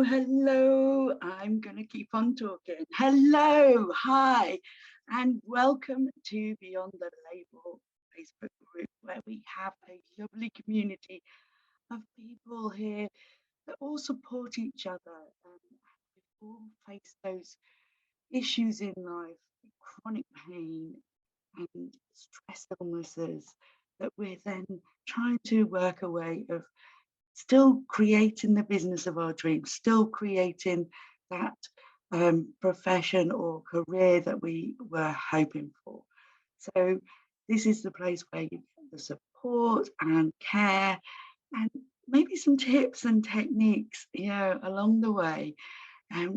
hello. I'm going to keep on talking. Hello, hi, and welcome to Beyond the Label Facebook group, where we have a lovely community of people here that all support each other. We all face those issues in life, chronic pain and stress illnesses, that we're then trying to work a way of still creating the business of our dreams, still creating that profession or career that we were hoping for. So this is the place where you get the support and care and maybe some tips and techniques, along the way,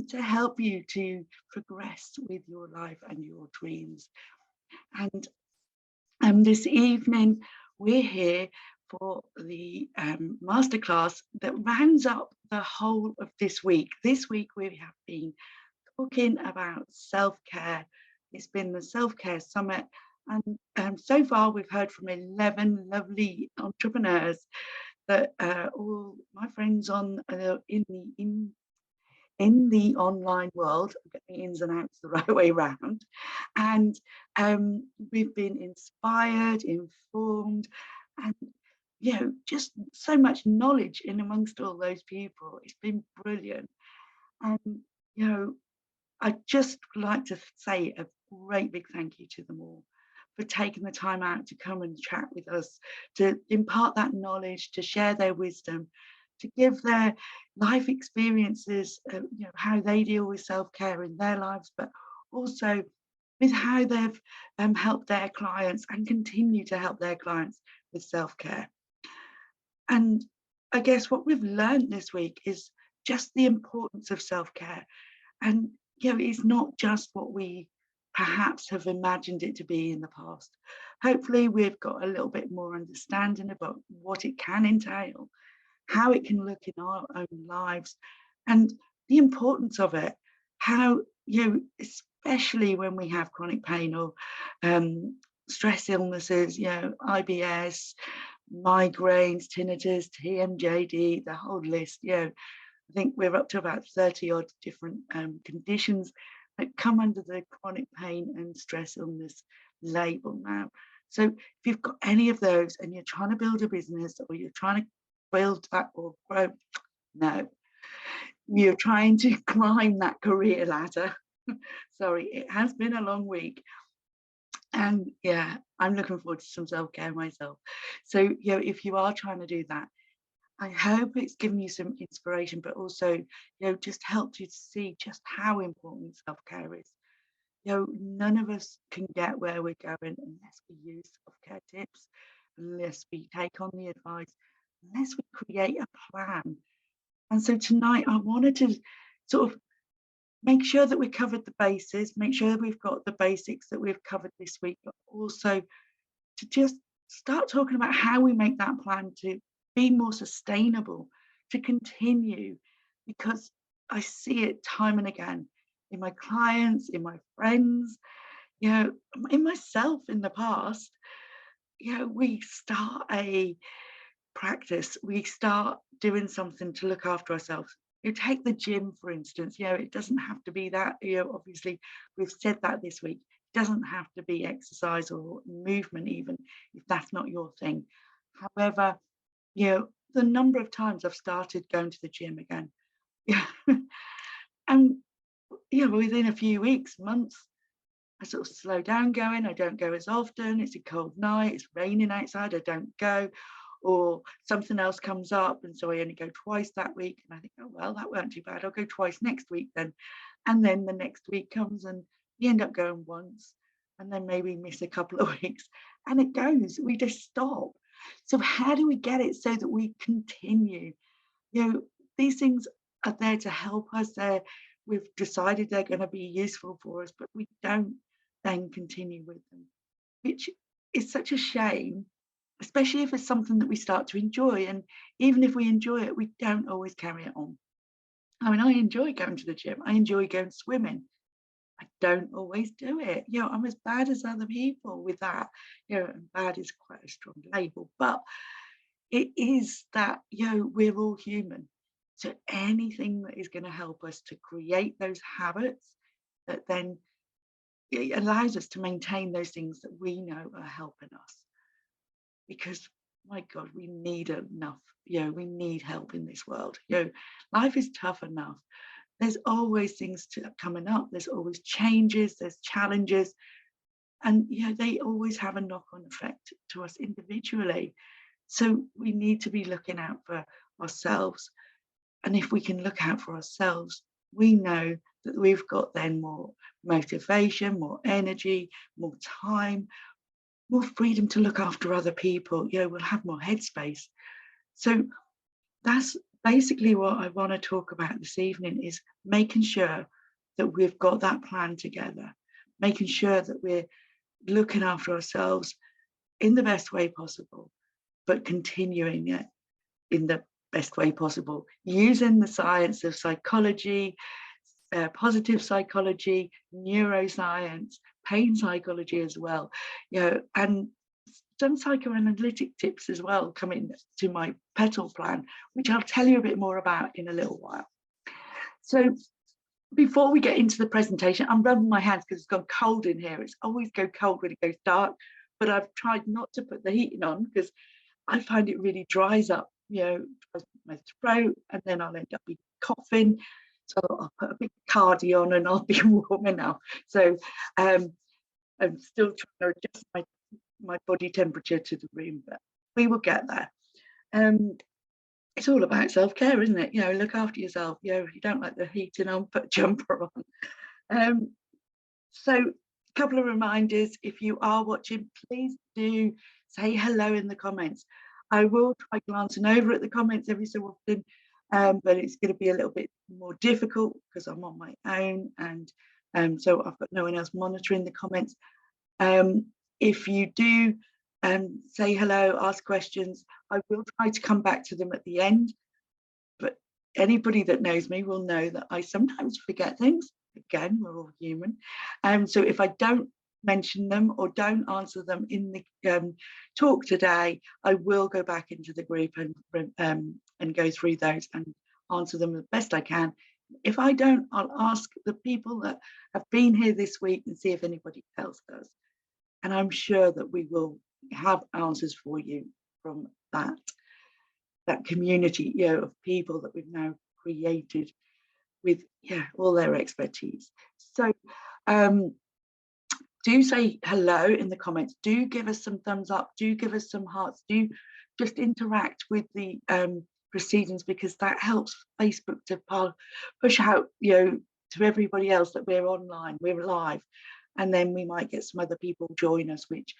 to help you to progress with your life and your dreams. And this evening, we're here for the masterclass that rounds up the whole of this week. This week, we have been talking about self-care. It's been the self-care summit. And so far, we've heard from 11 lovely entrepreneurs that all my friends in the online world, get the ins and outs the right way around, and we've been inspired, informed, and just so much knowledge in amongst all those people. It's been brilliant, and I'd just like to say a great big thank you to them all for taking the time out to come and chat with us, to impart that knowledge, to share their wisdom, to give their life experiences, how they deal with self-care in their lives, but also with how they've helped their clients and continue to help their clients with self-care. And I guess what we've learned this week is just the importance of self-care. And it's not just what we perhaps have imagined it to be in the past. Hopefully we've got a little bit more understanding about what it can entail, how it can look in our own lives, and the importance of it, how, especially when we have chronic pain or stress illnesses, IBS, migraines, tinnitus, TMJD, the whole list. I think we're up to about 30 odd different conditions that come under the chronic pain and stress illness label now. So if you've got any of those and you're trying to build a business, or you're trying to build that or grow, no, you're trying to climb that career ladder. Sorry, it has been a long week. And I'm looking forward to some self-care myself. So, if you are trying to do that, I hope it's given you some inspiration, but also, just helped you to see just how important self-care is. None of us can get where we're going unless we use self-care tips, unless we take on the advice, unless we create a plan. And so tonight I wanted to sort of make sure that we covered the bases, make sure that we've got the basics that we've covered this week, but also to just start talking about how we make that plan to be more sustainable, to continue, because I see it time and again in my clients, in my friends, in myself in the past. We start a practice, we start doing something to look after ourselves. You take the gym, for instance, it doesn't have to be that, obviously we've said that this week, it doesn't have to be exercise or movement, even if that's not your thing. However, the number of times I've started going to the gym again, and within a few weeks, months, I sort of slow down going. I don't go as often. It's a cold night, it's raining outside, I don't go, or something else comes up, and so I only go twice that week, and I think, oh well, that weren't too bad, I'll go twice next week then. And then the next week comes and you end up going once, and then maybe miss a couple of weeks, and it goes, we just stop. So how do we get it so that we continue? These things are there to help us. We've decided they're going to be useful for us, but we don't then continue with them, which is such a shame, especially if it's something that we start to enjoy. And even if we enjoy it, we don't always carry it on. I mean, I enjoy going to the gym, I enjoy going swimming. I don't always do it. I'm as bad as other people with that. And bad is quite a strong label, but it is that, we're all human. So anything that is going to help us to create those habits that then it allows us to maintain those things that we know are helping us. Because my God, we need enough, we need help in this world. Life is tough enough. There's always things coming up. There's always changes, there's challenges. And they always have a knock-on effect to us individually. So we need to be looking out for ourselves. And if we can look out for ourselves, we know that we've got then more motivation, more energy, more time, more freedom to look after other people. We'll have more headspace. So that's basically what I want to talk about this evening, is making sure that we've got that plan together, making sure that we're looking after ourselves in the best way possible, but continuing it in the best way possible, using the science of psychology, positive psychology, neuroscience, pain psychology as well, and some psychoanalytic tips as well coming to my Petal plan, which I'll tell you a bit more about in a little while. So before we get into the presentation, I'm rubbing my hands because it's gone cold in here. It's always go cold when it goes dark, but I've tried not to put the heating on because I find it really dries up, my throat, and then I'll end up coughing. So I'll put a big cardi on and I'll be warm enough. So I'm still trying to adjust my body temperature to the room, but we will get there. It's all about self-care, isn't it? Look after yourself. If you don't like the heating on, put a jumper on. So a couple of reminders. If you are watching, please do say hello in the comments. I will try glancing over at the comments every so often, but it's going to be a little bit more difficult because I'm on my own, and so I've got no one else monitoring the comments. If you do say hello, ask questions, I will try to come back to them at the end, but anybody that knows me will know that I sometimes forget things. Again, we're all human. So if I don't mention them or don't answer them in the talk today, I will go back into the group and go through those and answer them the best I can. If I don't, I'll ask the people that have been here this week and see if anybody else does. And I'm sure that we will have answers for you from that community, of people that we've now created with all their expertise. So do say hello in the comments. Do give us some thumbs up. Do give us some hearts. Do just interact with the proceedings, because that helps Facebook to push out, to everybody else that we're online, we're live, and then we might get some other people join us, which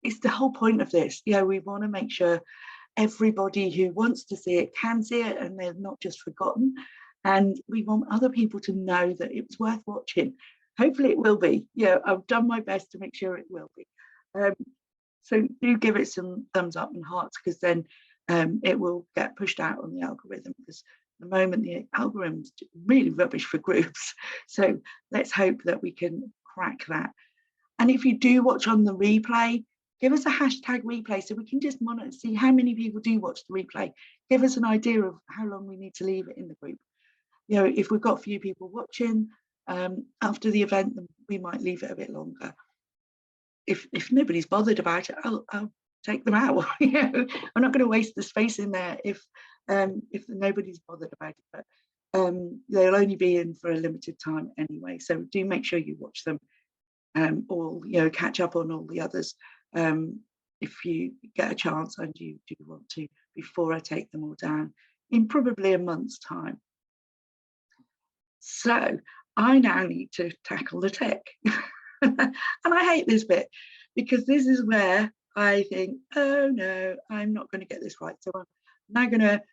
is the whole point of this. We want to make sure everybody who wants to see it can see it, and they're not just forgotten. And we want other people to know that it's worth watching. Hopefully it will be. I've done my best to make sure it will be. So do give it some thumbs up and hearts, because then it will get pushed out on the algorithm, because at the moment the algorithm's really rubbish for groups. So let's hope that we can crack that. And if you do watch on the replay, give us a hashtag replay so we can just monitor, see how many people do watch the replay. Give us an idea of how long we need to leave it in the group. If we've got few people watching after the event, then we might leave it a bit longer. If nobody's bothered about it, I'll take them out. I'm not going to waste the space in there if nobody's bothered about it. But they'll only be in for a limited time anyway. So do make sure you watch them all. Catch up on all the others if you get a chance and you do want to, before I take them all down in probably a month's time. So I now need to tackle the tech. And I hate this bit, because this is where I think, oh no, I'm not going to get this right. So I'm now going to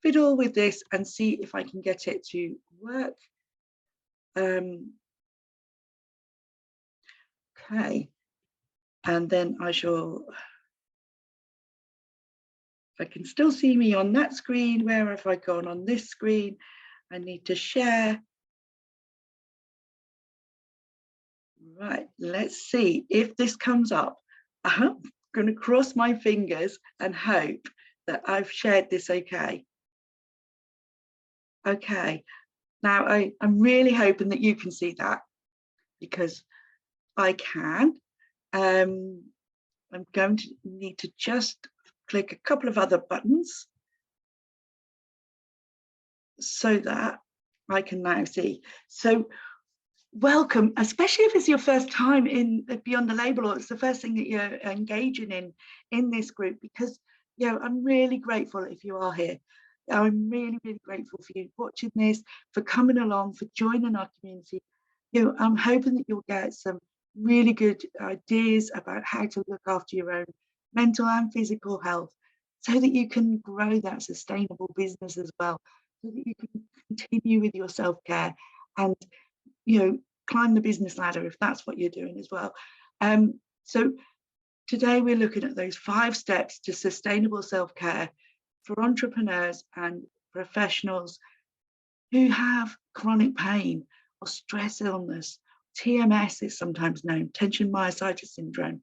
fiddle with this and see if I can get it to work. Okay. And then I shall, if I can still see me on that screen, where have I gone on this screen? I need to share. Right, let's see if this comes up. I'm going to cross my fingers and hope that I've shared this okay. Okay, now I'm really hoping that you can see that, because I can. I'm going to need to just click a couple of other buttons so that I can now see. So welcome, especially if it's your first time in Beyond the Label, or it's the first thing that you're engaging in this group, because I'm really grateful if you are here. I'm really, really grateful for you watching this, for coming along, for joining our community. I'm hoping that you'll get some really good ideas about how to look after your own mental and physical health, so that you can grow that sustainable business as well, so that you can continue with your self-care and climb the business ladder if that's what you're doing as well. So today we're looking at those 5 steps to sustainable self-care for entrepreneurs and professionals who have chronic pain or stress illness. TMS is sometimes known, tension myositis syndrome.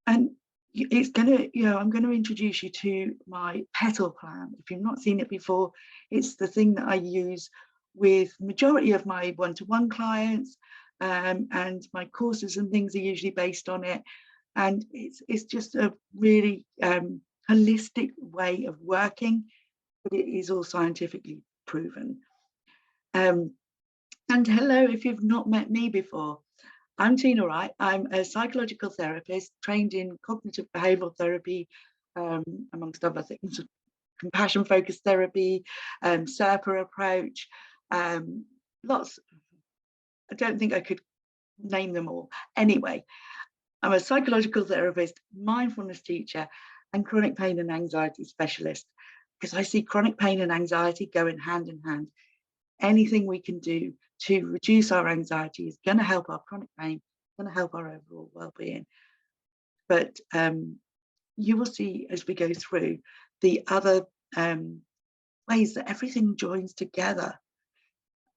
And it's I'm going to introduce you to my Petal plan. If you've not seen it before, it's the thing that I use with majority of my one-to-one clients, and my courses and things are usually based on it. And it's just a really holistic way of working, but it is all scientifically proven. And hello, if you've not met me before, I'm Tina Wright. I'm a psychological therapist trained in cognitive behavioural therapy, amongst other things, compassion focused therapy, SERPA approach, lots. I don't think I could name them all. Anyway, I'm a psychological therapist, mindfulness teacher, and chronic pain and anxiety specialist, because I see chronic pain and anxiety going hand in hand. Anything we can do to reduce our anxiety is going to help our chronic pain, going to help our overall well-being. But you will see as we go through the other ways that everything joins together.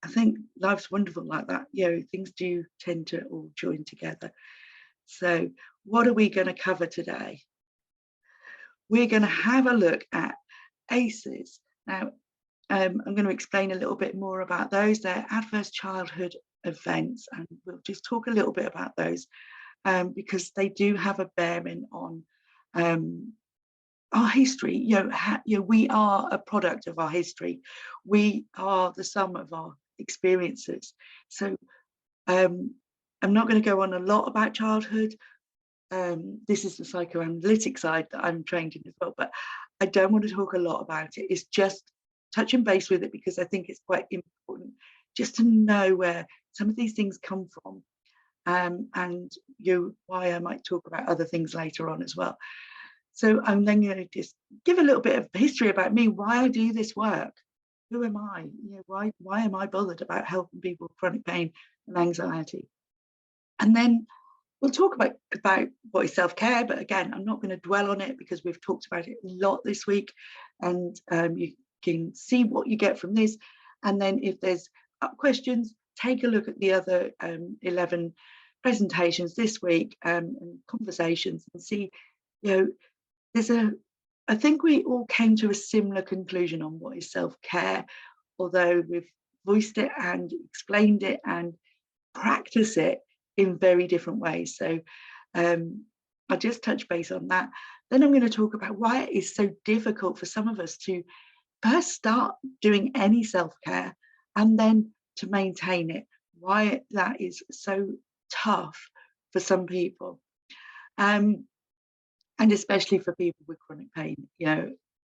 I think life's wonderful like that. Things do tend to all join together. So what are we going to cover today? We're going to have a look at ACEs. Now, I'm going to explain a little bit more about those. They're adverse childhood events, and we'll just talk a little bit about those, because they do have a bearing on our history. We are a product of our history. We are the sum of our experiences. So I'm not going to go on a lot about childhood. This is the psychoanalytic side that I'm trained in as well, but I don't want to talk a lot about it. It's just touching base with it, because I think it's quite important just to know where some of these things come from, and why I might talk about other things later on as well. So I'm then going to just give a little bit of history about me, why I do this work. Who am I? Why am I bothered about helping people with chronic pain and anxiety? And then we'll talk about what is self-care, but again, I'm not going to dwell on it because we've talked about it a lot this week, and you can see what you get from this. And then if there's questions, take a look at the other 11 presentations this week, and conversations, and see, I think we all came to a similar conclusion on what is self-care, although we've voiced it and explained it and practice it in very different ways. So I'll just touch base on that. Then I'm going to talk about why it is so difficult for some of us to first start doing any self-care and then to maintain it, why that is so tough for some people, and especially for people with chronic pain.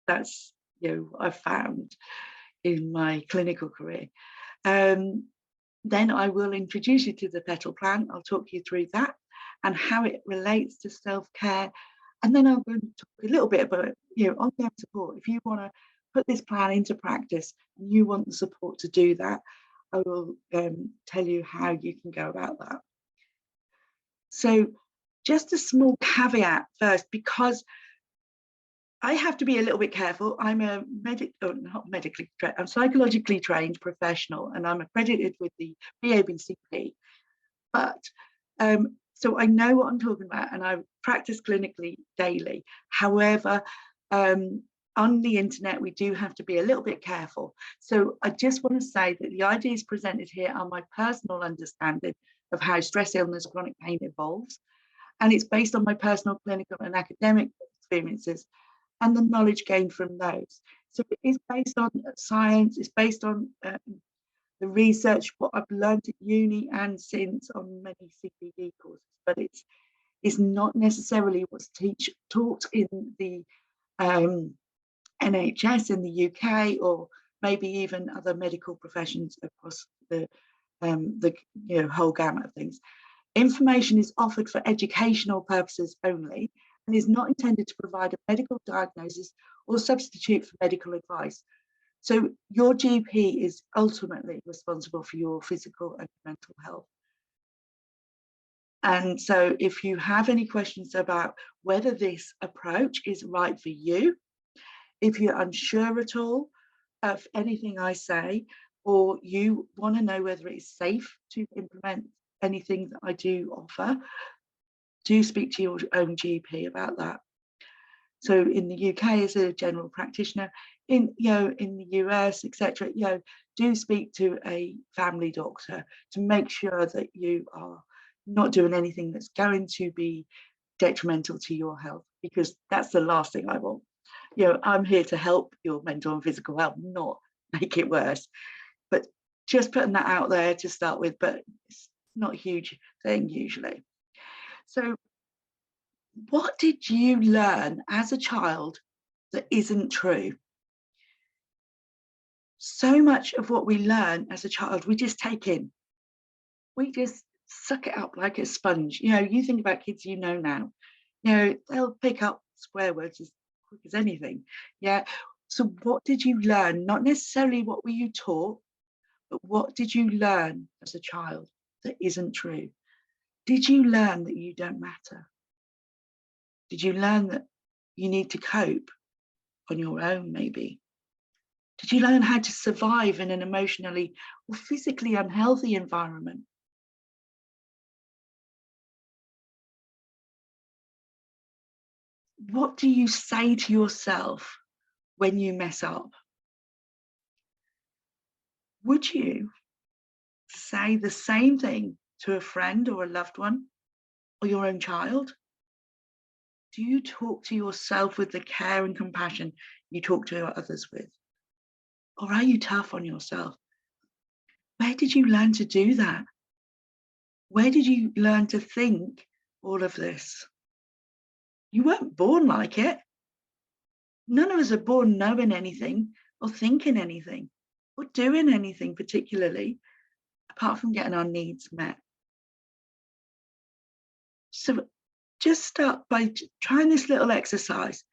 That's what I've found in my clinical career. Then I will introduce you to the Petal plan. I'll talk you through that and how it relates to self-care. And then I'm going to talk a little bit about ongoing support. If you want to put this plan into practice and you want the support to do that, I will tell you how you can go about that. So just a small caveat first, because I have to be a little bit careful. I'm a I'm psychologically trained professional, and I'm accredited with the BABCP. But so I know what I'm talking about, and I practice clinically daily. However, on the internet, we do have to be a little bit careful. So I just want to say that the ideas presented here are my personal understanding of how stress, illness, chronic pain evolves. And it's based on my personal clinical and academic experiences and the knowledge gained from those. So it is based on science, it's based on the research, what I've learned at uni and since on many CPD courses, but it's not necessarily what's taught in the NHS in the UK, or maybe even other medical professions across the whole gamut of things. Information is offered for educational purposes only and is not intended to provide a medical diagnosis or substitute for medical advice. So your GP is ultimately responsible for your physical and mental health. And so if you have any questions about whether this approach is right for you, if you're unsure at all of anything I say, or you want to know whether it's safe to implement anything that I do offer, do speak to your own GP about that. So in the UK, as a general practitioner, in the US, etc., do speak to a family doctor to make sure that you are not doing anything that's going to be detrimental to your health, because that's the last thing I want. I'm here to help your mental and physical health, not make it worse. But just putting that out there to start with, but it's not a huge thing usually. So what did you learn as a child that isn't true? So much of what we learn as a child, we just take in. We just suck it up like a sponge. You think about kids now. They'll pick up swear words as quick as anything. Yeah. So what did you learn? Not necessarily what were you taught, but what did you learn as a child that isn't true? Did you learn that you don't matter? Did you learn that you need to cope on your own, maybe? Did you learn how to survive in an emotionally or physically unhealthy environment? What do you say to yourself when you mess up? Would you say the same thing to a friend or a loved one or your own child? Do you talk to yourself with the care and compassion you talk to others with? Or are you tough on yourself? Where did you learn to do that? Where did you learn to think all of this? You weren't born like it. None of us are born knowing anything or thinking anything or doing anything particularly, apart from getting our needs met. So just start by trying this little exercise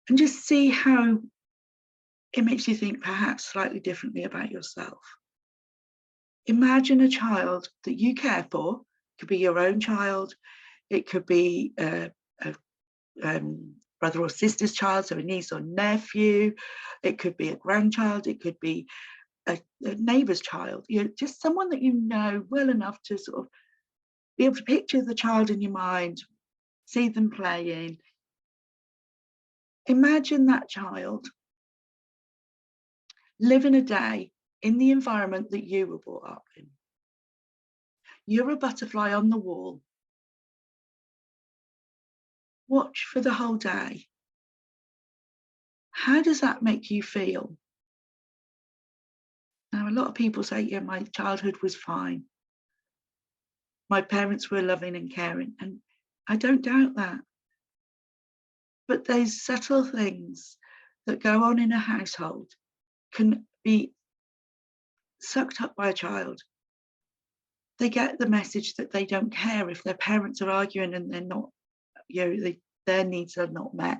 and just see how it makes you think perhaps slightly differently about yourself. Imagine a child that you care for. It could be your own child. It could be a brother or sister's child, so a niece or nephew. It could be a grandchild. It could be a neighbour's child. Just someone that you know well enough to sort of be able to picture the child in your mind, see them playing. Imagine that child living a day in the environment that you were brought up in. You're a butterfly on the wall. Watch for the whole day. How does that make you feel? Now, a lot of people say, yeah, my childhood was fine. My parents were loving and caring, and I don't doubt that. But those subtle things that go on in a household can be sucked up by a child. They get the message that they don't care if their parents are arguing and they're not, their needs are not met.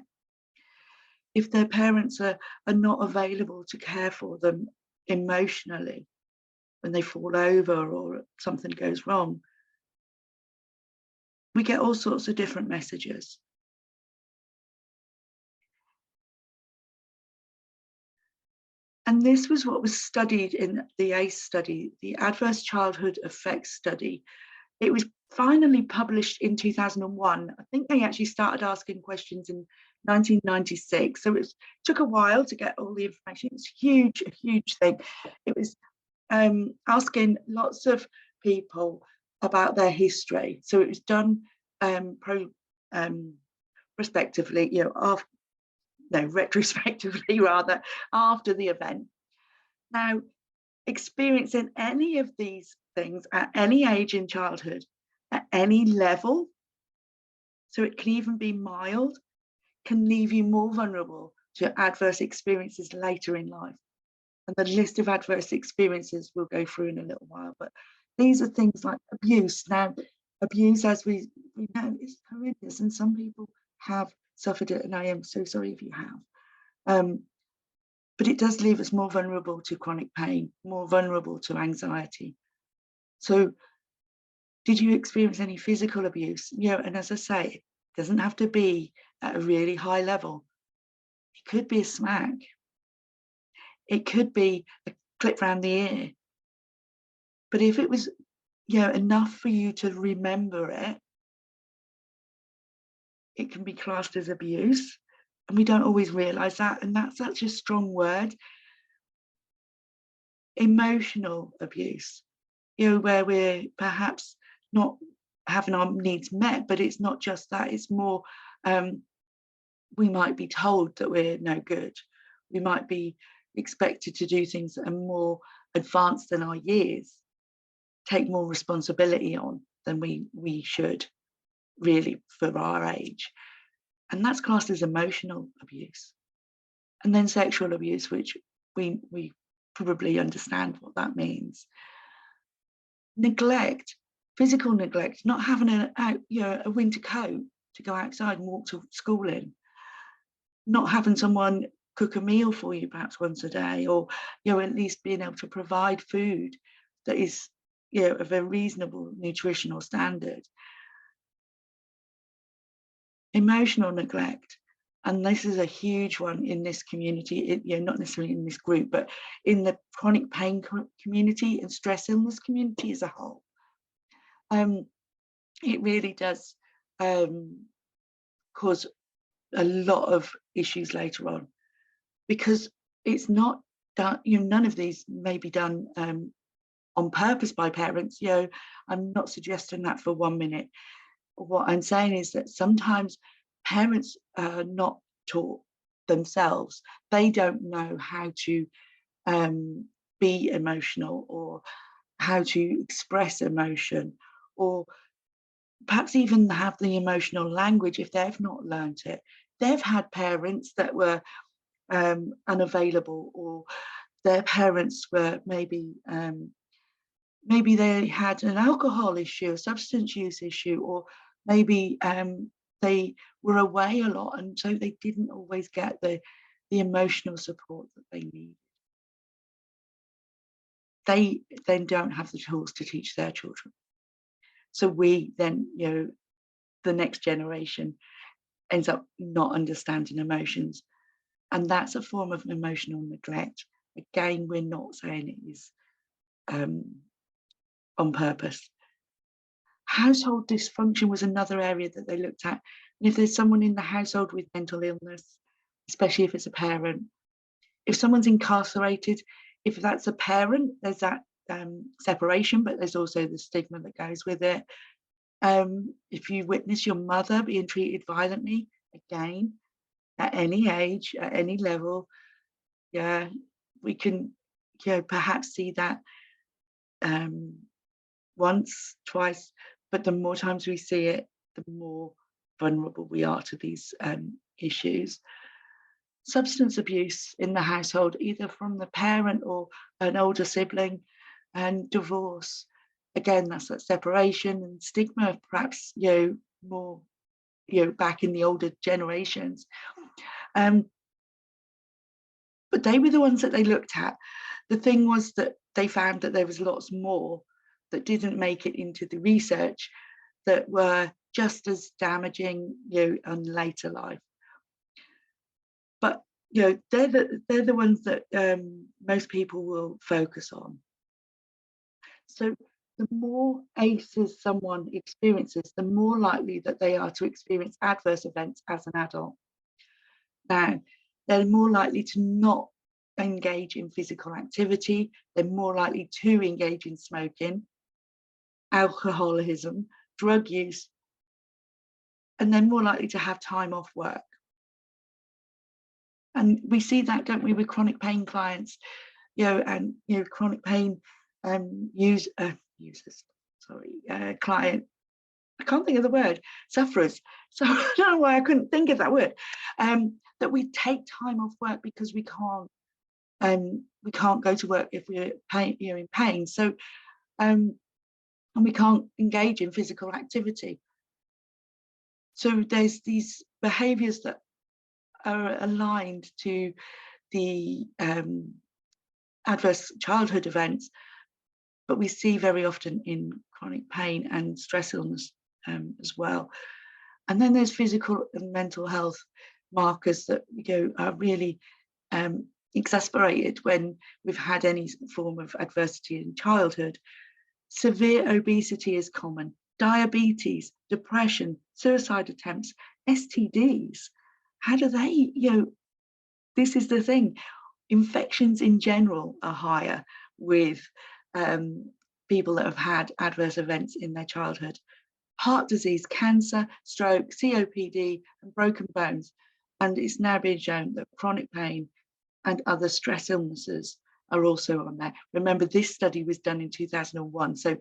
If their parents are not available to care for them emotionally when they fall over or something goes wrong, we get all sorts of different messages. And this was what was studied in the ACE study, the Adverse Childhood Effects Study. It was finally published in 2001. I think they actually started asking questions in 1996. So it took a while to get all the information. It was huge, a huge thing. It was asking lots of people about their history. So it was done prospectively, you know, retrospectively rather, after the event. Now, experiencing any of these things at any age in childhood, at any level, so it can even be mild, can leave you more vulnerable to adverse experiences later in life. And the list of adverse experiences we'll go through in a little while, but these are things like abuse. Now, abuse, as we know, is horrendous, and some people have suffered it, and I am so sorry if you have. But it does leave us more vulnerable to chronic pain, more vulnerable to anxiety. So, did you experience any physical abuse? You know, and as I say, it doesn't have to be at a really high level. It could be a smack. It could be a clip round the ear. But if it was, you know, enough for you to remember it, it can be classed as abuse. And we don't always realize that. And that's such a strong word. Emotional abuse, you know, where we're perhaps not having our needs met, but it's not just that, it's more, we might be told that we're no good. We might be expected to do things that are more advanced than our years, take more responsibility on than we should really for our age. And that's classed as emotional abuse. And then sexual abuse, which we probably understand what that means. Neglect, physical neglect, not having a winter coat to go outside and walk to school in, not having someone cook a meal for you perhaps once a day, or, you know, at least being able to provide food that is, you know, of a reasonable nutritional standard. Emotional neglect, and this is a huge one in this community, you know, not necessarily in this group, but in the chronic pain community and stress illness community as a whole. It really does cause a lot of issues later on, because it's not done, you know, none of these may be done on purpose by parents. You know, I'm not suggesting that for 1 minute. What I'm saying is that sometimes parents are not taught themselves. They don't know how to be emotional, or how to express emotion, or perhaps even have the emotional language if they've not learnt it. They've had parents that were unavailable, or their parents were maybe they had an alcohol issue, a substance use issue, or maybe they were away a lot, and so they didn't always get the emotional support that they needed. They then don't have the tools to teach their children. So we then, you know, the next generation ends up not understanding emotions. And that's a form of emotional neglect. Again, we're not saying it is on purpose. Household dysfunction was another area that they looked at. And if there's someone in the household with mental illness, especially if it's a parent, if someone's incarcerated, if that's a parent, there's that separation, but there's also the stigma that goes with it. If you witness your mother being treated violently, again, at any age, at any level, yeah, we can, you know, perhaps see that once, twice, but the more times we see it, the more vulnerable we are to these issues. Substance abuse in the household, either from the parent or an older sibling, and divorce. Again, that's that separation and stigma, perhaps, you know, more, you know, back in the older generations. But they were the ones that they looked at. The thing was that they found that there was lots more that didn't make it into the research, that were just as damaging, you know, in later life. But, you know, they're the ones that most people will focus on. So the more ACEs someone experiences, the more likely that they are to experience adverse events as an adult. Now, they're more likely to not engage in physical activity. They're more likely to engage in smoking, alcoholism, drug use, and they're more likely to have time off work. And we see that, don't we, with chronic pain clients, and chronic pain client. I can't think of the word, sufferers. So I don't know why I couldn't think of that word. That we take time off work because we can't go to work if we're in pain. So and we can't engage in physical activity. So there's these behaviours that are aligned to the adverse childhood events, but we see very often in chronic pain and stress illness as well. And then there's physical and mental health markers that are really exasperated when we've had any form of adversity in childhood. Severe obesity is common, diabetes, depression, suicide attempts, STDs. How do they, this is the thing. Infections in general are higher with people that have had adverse events in their childhood. Heart disease, cancer, stroke, COPD, and broken bones. And it's now been shown that chronic pain and other stress illnesses are also on there. Remember, this study was done in 2001. So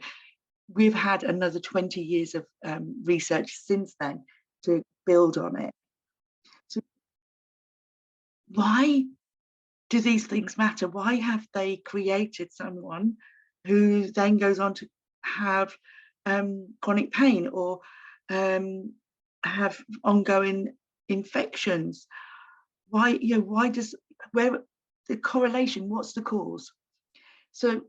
we've had another 20 years of research since then to build on it. So why do these things matter? Why have they created someone who then goes on to have chronic pain or have ongoing infections? Why, where the correlation, what's the cause? So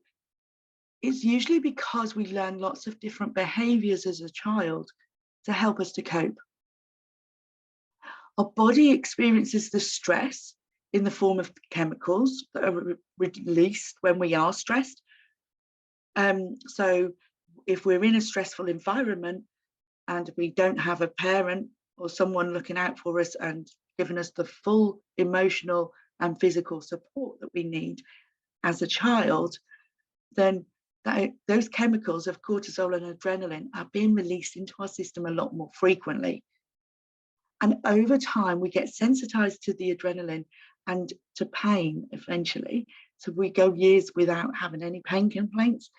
it's usually because we learn lots of different behaviors as a child to help us to cope. Our body experiences the stress in the form of chemicals that are released when we are stressed. So if we're in a stressful environment and we don't have a parent or someone looking out for us and giving us the full emotional and physical support that we need as a child, then those chemicals of cortisol and adrenaline are being released into our system a lot more frequently. And over time, we get sensitized to the adrenaline and to pain eventually. So we go years without having any pain complaints.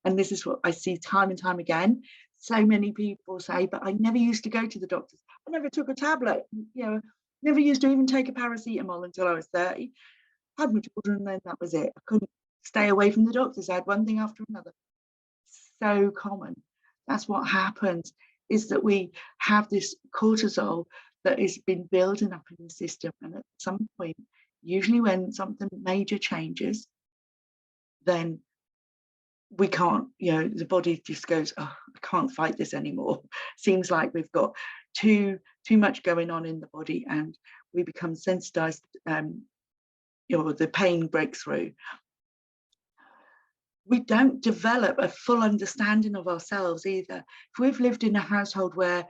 And this is what I see time and time again. So many people say, but I never used to go to the doctors. I never took a tablet, never used to even take a paracetamol until I was 30. Had my children and then that was it. I couldn't stay away from the doctors. I had one thing after another. So common. That's what happens, is that we have this cortisol that has been building up in the system. And at some point, usually when something major changes, then we can't, the body just goes, oh, I can't fight this anymore. Seems like we've got too much going on in the body and we become sensitized, the pain breaks through. We don't develop a full understanding of ourselves either. If we've lived in a household where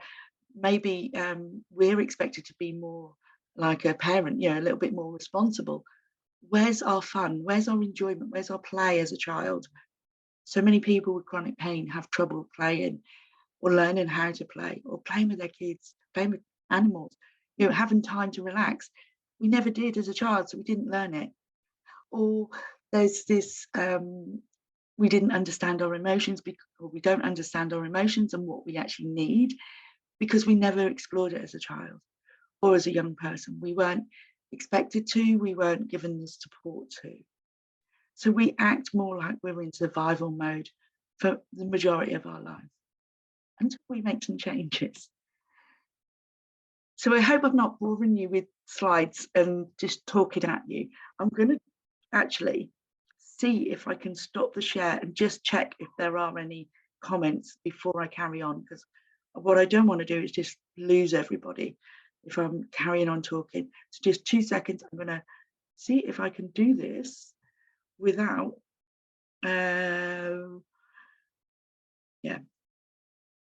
maybe we're expected to be more like a parent, a little bit more responsible, where's our fun? Where's our enjoyment? Where's our play as a child? So many people with chronic pain have trouble playing or learning how to play or playing with their kids, playing with animals, having time to relax. We never did as a child, so we didn't learn it. Or there's this, we didn't understand our emotions, or we don't understand our emotions and what we actually need because we never explored it as a child or as a young person. We weren't expected to, we weren't given the support to. So we act more like we're in survival mode for the majority of our life until we make some changes. So I hope I'm not boring you with slides and just talking at you. I'm going to actually see if I can stop the share and just check if there are any comments before I carry on, because what I don't want to do is just lose everybody if I'm carrying on talking. So just 2 seconds, I'm going to see if I can do this without Yeah,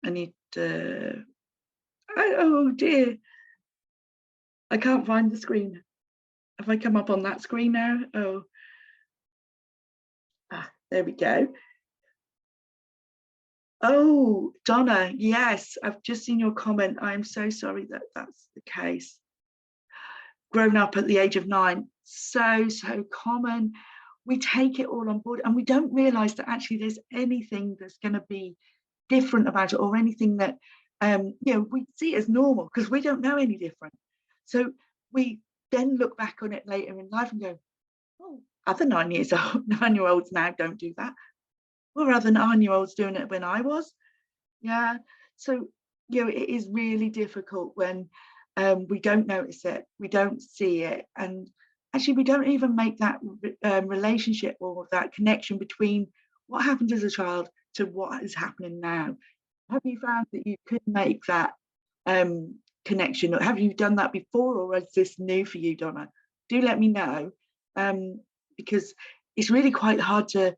I need to, oh dear, I can't find the screen. Have I come up on that screen now? Oh, there we go. Oh, Donna, yes, I've just seen your comment. I'm so sorry that that's the case. Grown up at the age of 9, so common. We take it all on board and we don't realize that actually there's anything that's going to be different about it, or anything that we see as normal because we don't know any different. So we then look back on it later in life and go, oh, other 9-year-olds now don't do that. Or other 9-year-olds doing it when I was. Yeah. So it is really difficult when we don't notice it, we don't see it, and actually we don't even make that relationship or that connection between what happened as a child to what is happening now. Have you found that you could make that connection, or have you done that before, or is this new for you, Donna? Do let me know, because it's really quite hard to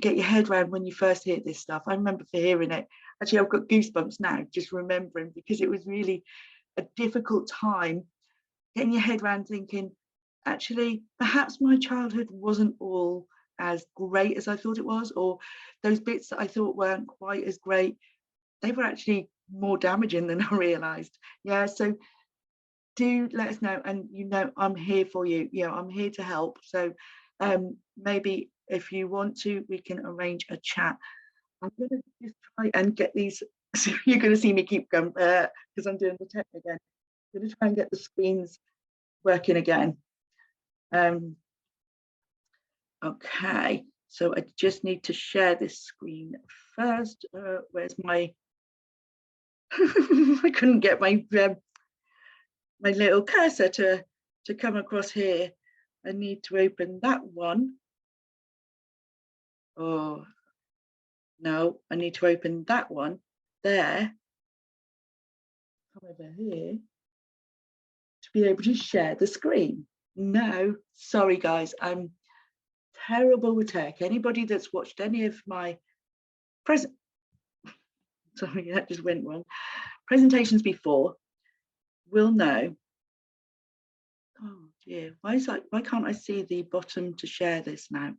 get your head around when you first hear this stuff. I remember for hearing it. Actually, I've got goosebumps now just remembering, because it was really a difficult time getting your head around thinking, actually, perhaps my childhood wasn't all as great as I thought it was, or those bits that I thought weren't quite as great, they were actually more damaging than I realized. Yeah, so do let us know, and I'm here for you. I'm here to help. So maybe if you want to, we can arrange a chat. I'm going to just try and get these. So you're going to see me keep going because I'm doing the tech again. I'm going to try and get the screens working again. Okay, so I just need to share this screen first. Where's my? I couldn't get my little cursor to come across here. I need to open that one. Oh no, I need to open that one there. Come over here to be able to share the screen. No, sorry guys, I'm terrible with tech. Anybody that's watched any of my sorry, that just went wrong. Presentations before will know. Oh dear, why can't I see the bottom to share this now?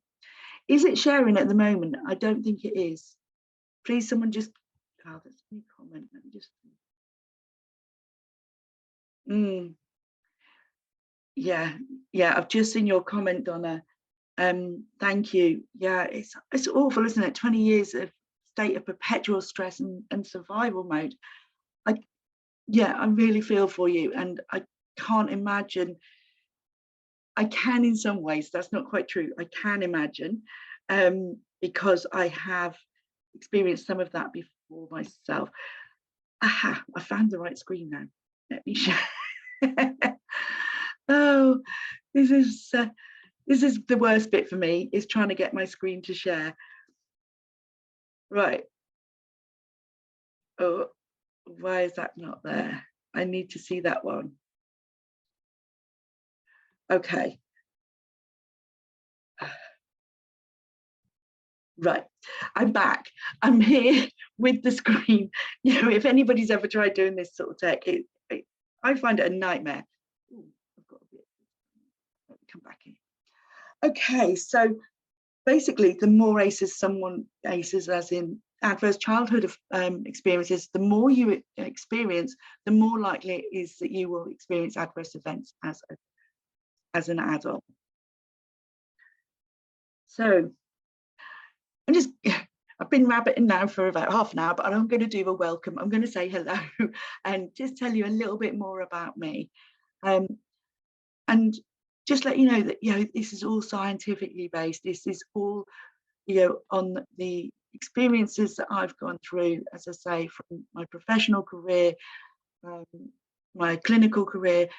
Is it sharing at the moment? I don't think it is. Please, someone just, oh, that's a new comment. Let me just. Yeah, I've just seen your comment, Donna. Thank you. Yeah, it's awful, isn't it? 20 years of state of perpetual stress and survival mode. I really feel for you, and I can't imagine. I can in some ways, that's not quite true. I can imagine, because I have experienced some of that before myself. Aha, I found the right screen now. Let me share. Oh, this is the worst bit for me, is trying to get my screen to share. Right. Oh, why is that not there? I need to see that one. Okay. Right, I'm back. I'm here with the screen. If anybody's ever tried doing this sort of tech, I find it a nightmare. Ooh, I've got a bit. Let me come back in. Okay, so basically, the more ACEs as in adverse childhood experiences, the more you experience, the more likely it is that you will experience adverse events as an adult. So I've been rabbiting now for about half an hour, but I'm going to do a welcome. I'm going to say hello and just tell you a little bit more about me. And just let you know that, this is all scientifically based. This is all, on the experiences that I've gone through, as I say, from my professional career, my clinical career.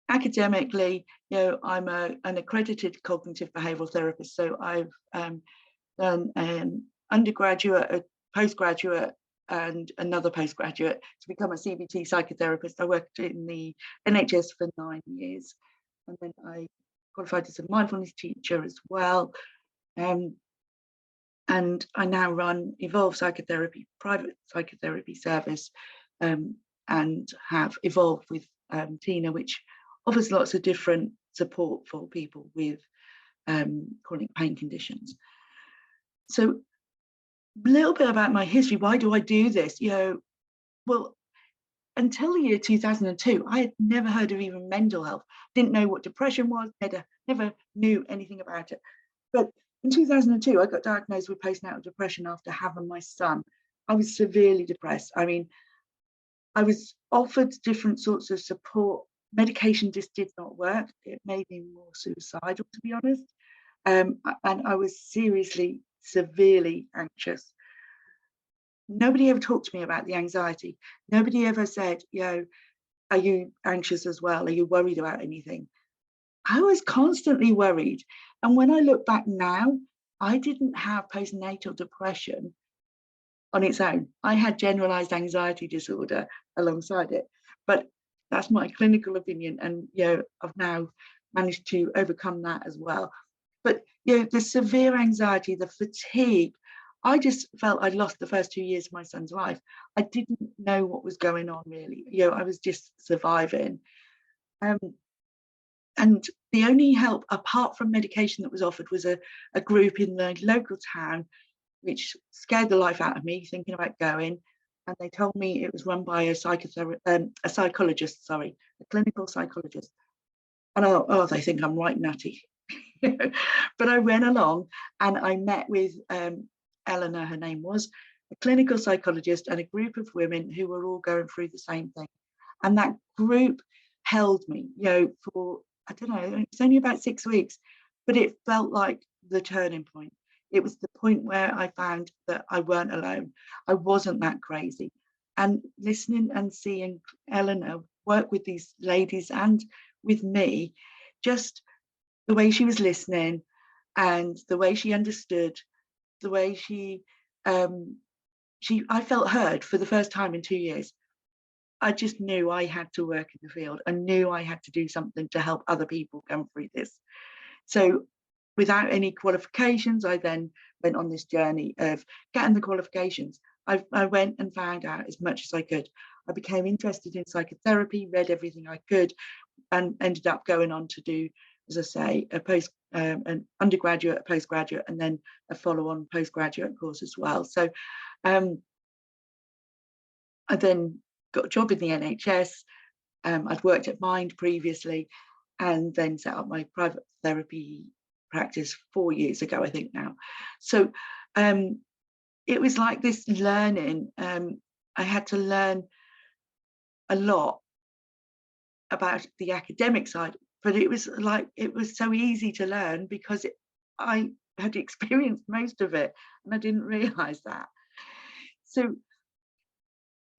Academically, I'm an accredited cognitive behavioural therapist. So I've done an undergraduate, a postgraduate, and another postgraduate to become a CBT psychotherapist. I worked in the NHS for 9 years, and then I qualified as a mindfulness teacher as well. And And I now run Evolve Psychotherapy, private psychotherapy service, and have evolved with Tina, which offers lots of different support for people with chronic pain conditions. So a little bit about my history. Why do I do this? Well, until the year 2002, I had never heard of even mental health, didn't know what depression was, never knew anything about it. But in 2002, I got diagnosed with postnatal depression after having my son. I was severely depressed. I mean, I was offered different sorts of support. Medication just did not work. It made me more suicidal, to be honest. And I was seriously, severely anxious. Nobody ever talked to me about the anxiety. Nobody ever said, are you anxious as well? Are you worried about anything? I was constantly worried. And when I look back now, I didn't have postnatal depression on its own. I had generalized anxiety disorder alongside it. But that's my clinical opinion. And I've now managed to overcome that as well. But the severe anxiety, the fatigue, I just felt I'd lost the first 2 years of my son's life. I didn't know what was going on, really. I was just surviving. And the only help, apart from medication, that was offered was a group in the local town, which scared the life out of me, thinking about going. And they told me it was run by a psychologist, a clinical psychologist. And they think I'm right nutty. But I went along and I met with Eleanor, her name was, a clinical psychologist, and a group of women who were all going through the same thing. And that group held me, for, I don't know, it's only about 6 weeks, but it felt like the turning point. It was the point where I found that I weren't alone. I wasn't that crazy. And listening and seeing Eleanor work with these ladies and with me, just the way she was listening and the way she understood, the way I felt heard for the first time in 2 years. I just knew I had to work in the field. I knew I had to do something to help other people come through this. So without any qualifications, I then went on this journey of getting the qualifications. I went and found out as much as I could. I became interested in psychotherapy, read everything I could, and ended up going on to do, as I say, an undergraduate, a postgraduate, and then a follow-on postgraduate course as well. So I then got a job in the NHS. I'd worked at Mind previously, and then set up my private therapy practice 4 years ago, I think now. So it was like this learning. I had to learn a lot about the academic side, but it was so easy to learn because I had experienced most of it, and I didn't realize that. So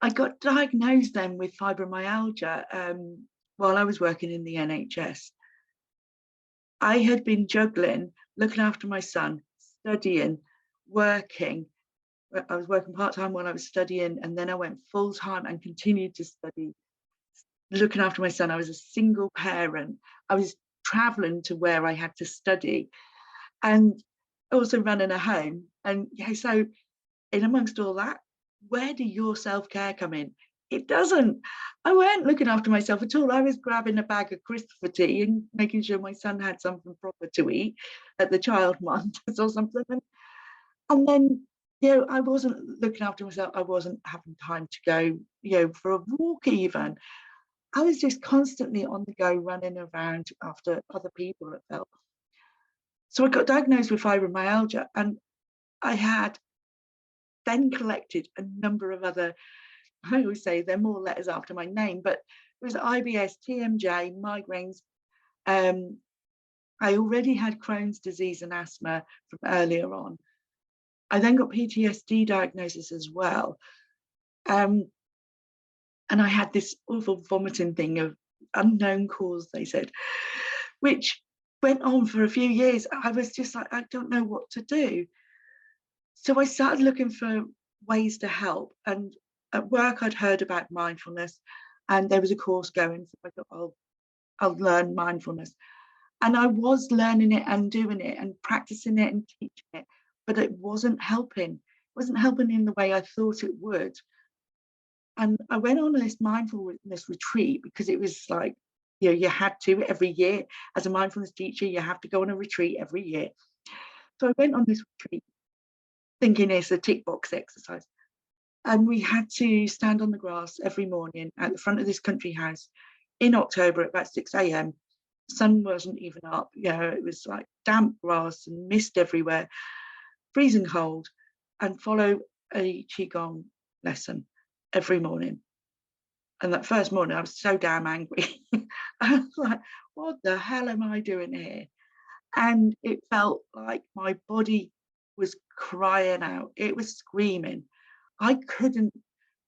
I got diagnosed then with fibromyalgia while I was working in the NHS. I had been juggling, looking after my son, studying, working. I was working part-time while I was studying, and then I went full-time and continued to study, looking after my son. I was a single parent. I was traveling to where I had to study and also running a home. And so in amongst all that, where do your self-care come in? It doesn't. I weren't looking after myself at all. I was grabbing a bag of crisps for tea and making sure my son had something proper to eat at the child monitors or something. And then, I wasn't looking after myself. I wasn't having time to go, for a walk even. I was just constantly on the go, running around after other people, it felt. So I got diagnosed with fibromyalgia, and I had then collected a number of other, I always say they're more letters after my name, but it was IBS, TMJ, migraines. I already had Crohn's disease and asthma from earlier on. I then got PTSD diagnosis as well. And I had this awful vomiting thing of unknown cause, they said, which went on for a few years. I was just like, I don't know what to do. So I started looking for ways to help. And at work, I'd heard about mindfulness, and there was a course going. So I thought, I'll learn mindfulness. And I was learning it and doing it and practicing it and teaching it. but it wasn't helping. It wasn't helping in the way I thought it would. And I went on this mindfulness retreat because it was like, you had to every year. As a mindfulness teacher, you have to go on a retreat every year. So I went on this retreat thinking it's a tick box exercise. And we had to stand on the grass every morning at the front of this country house in October at about 6 a.m. The sun wasn't even up. It was like damp grass and mist everywhere, freezing cold, and follow a Qigong lesson every morning. And that first morning, I was so damn angry. I was like, what the hell am I doing here? And it felt like my body was crying out. It was screaming. I couldn't,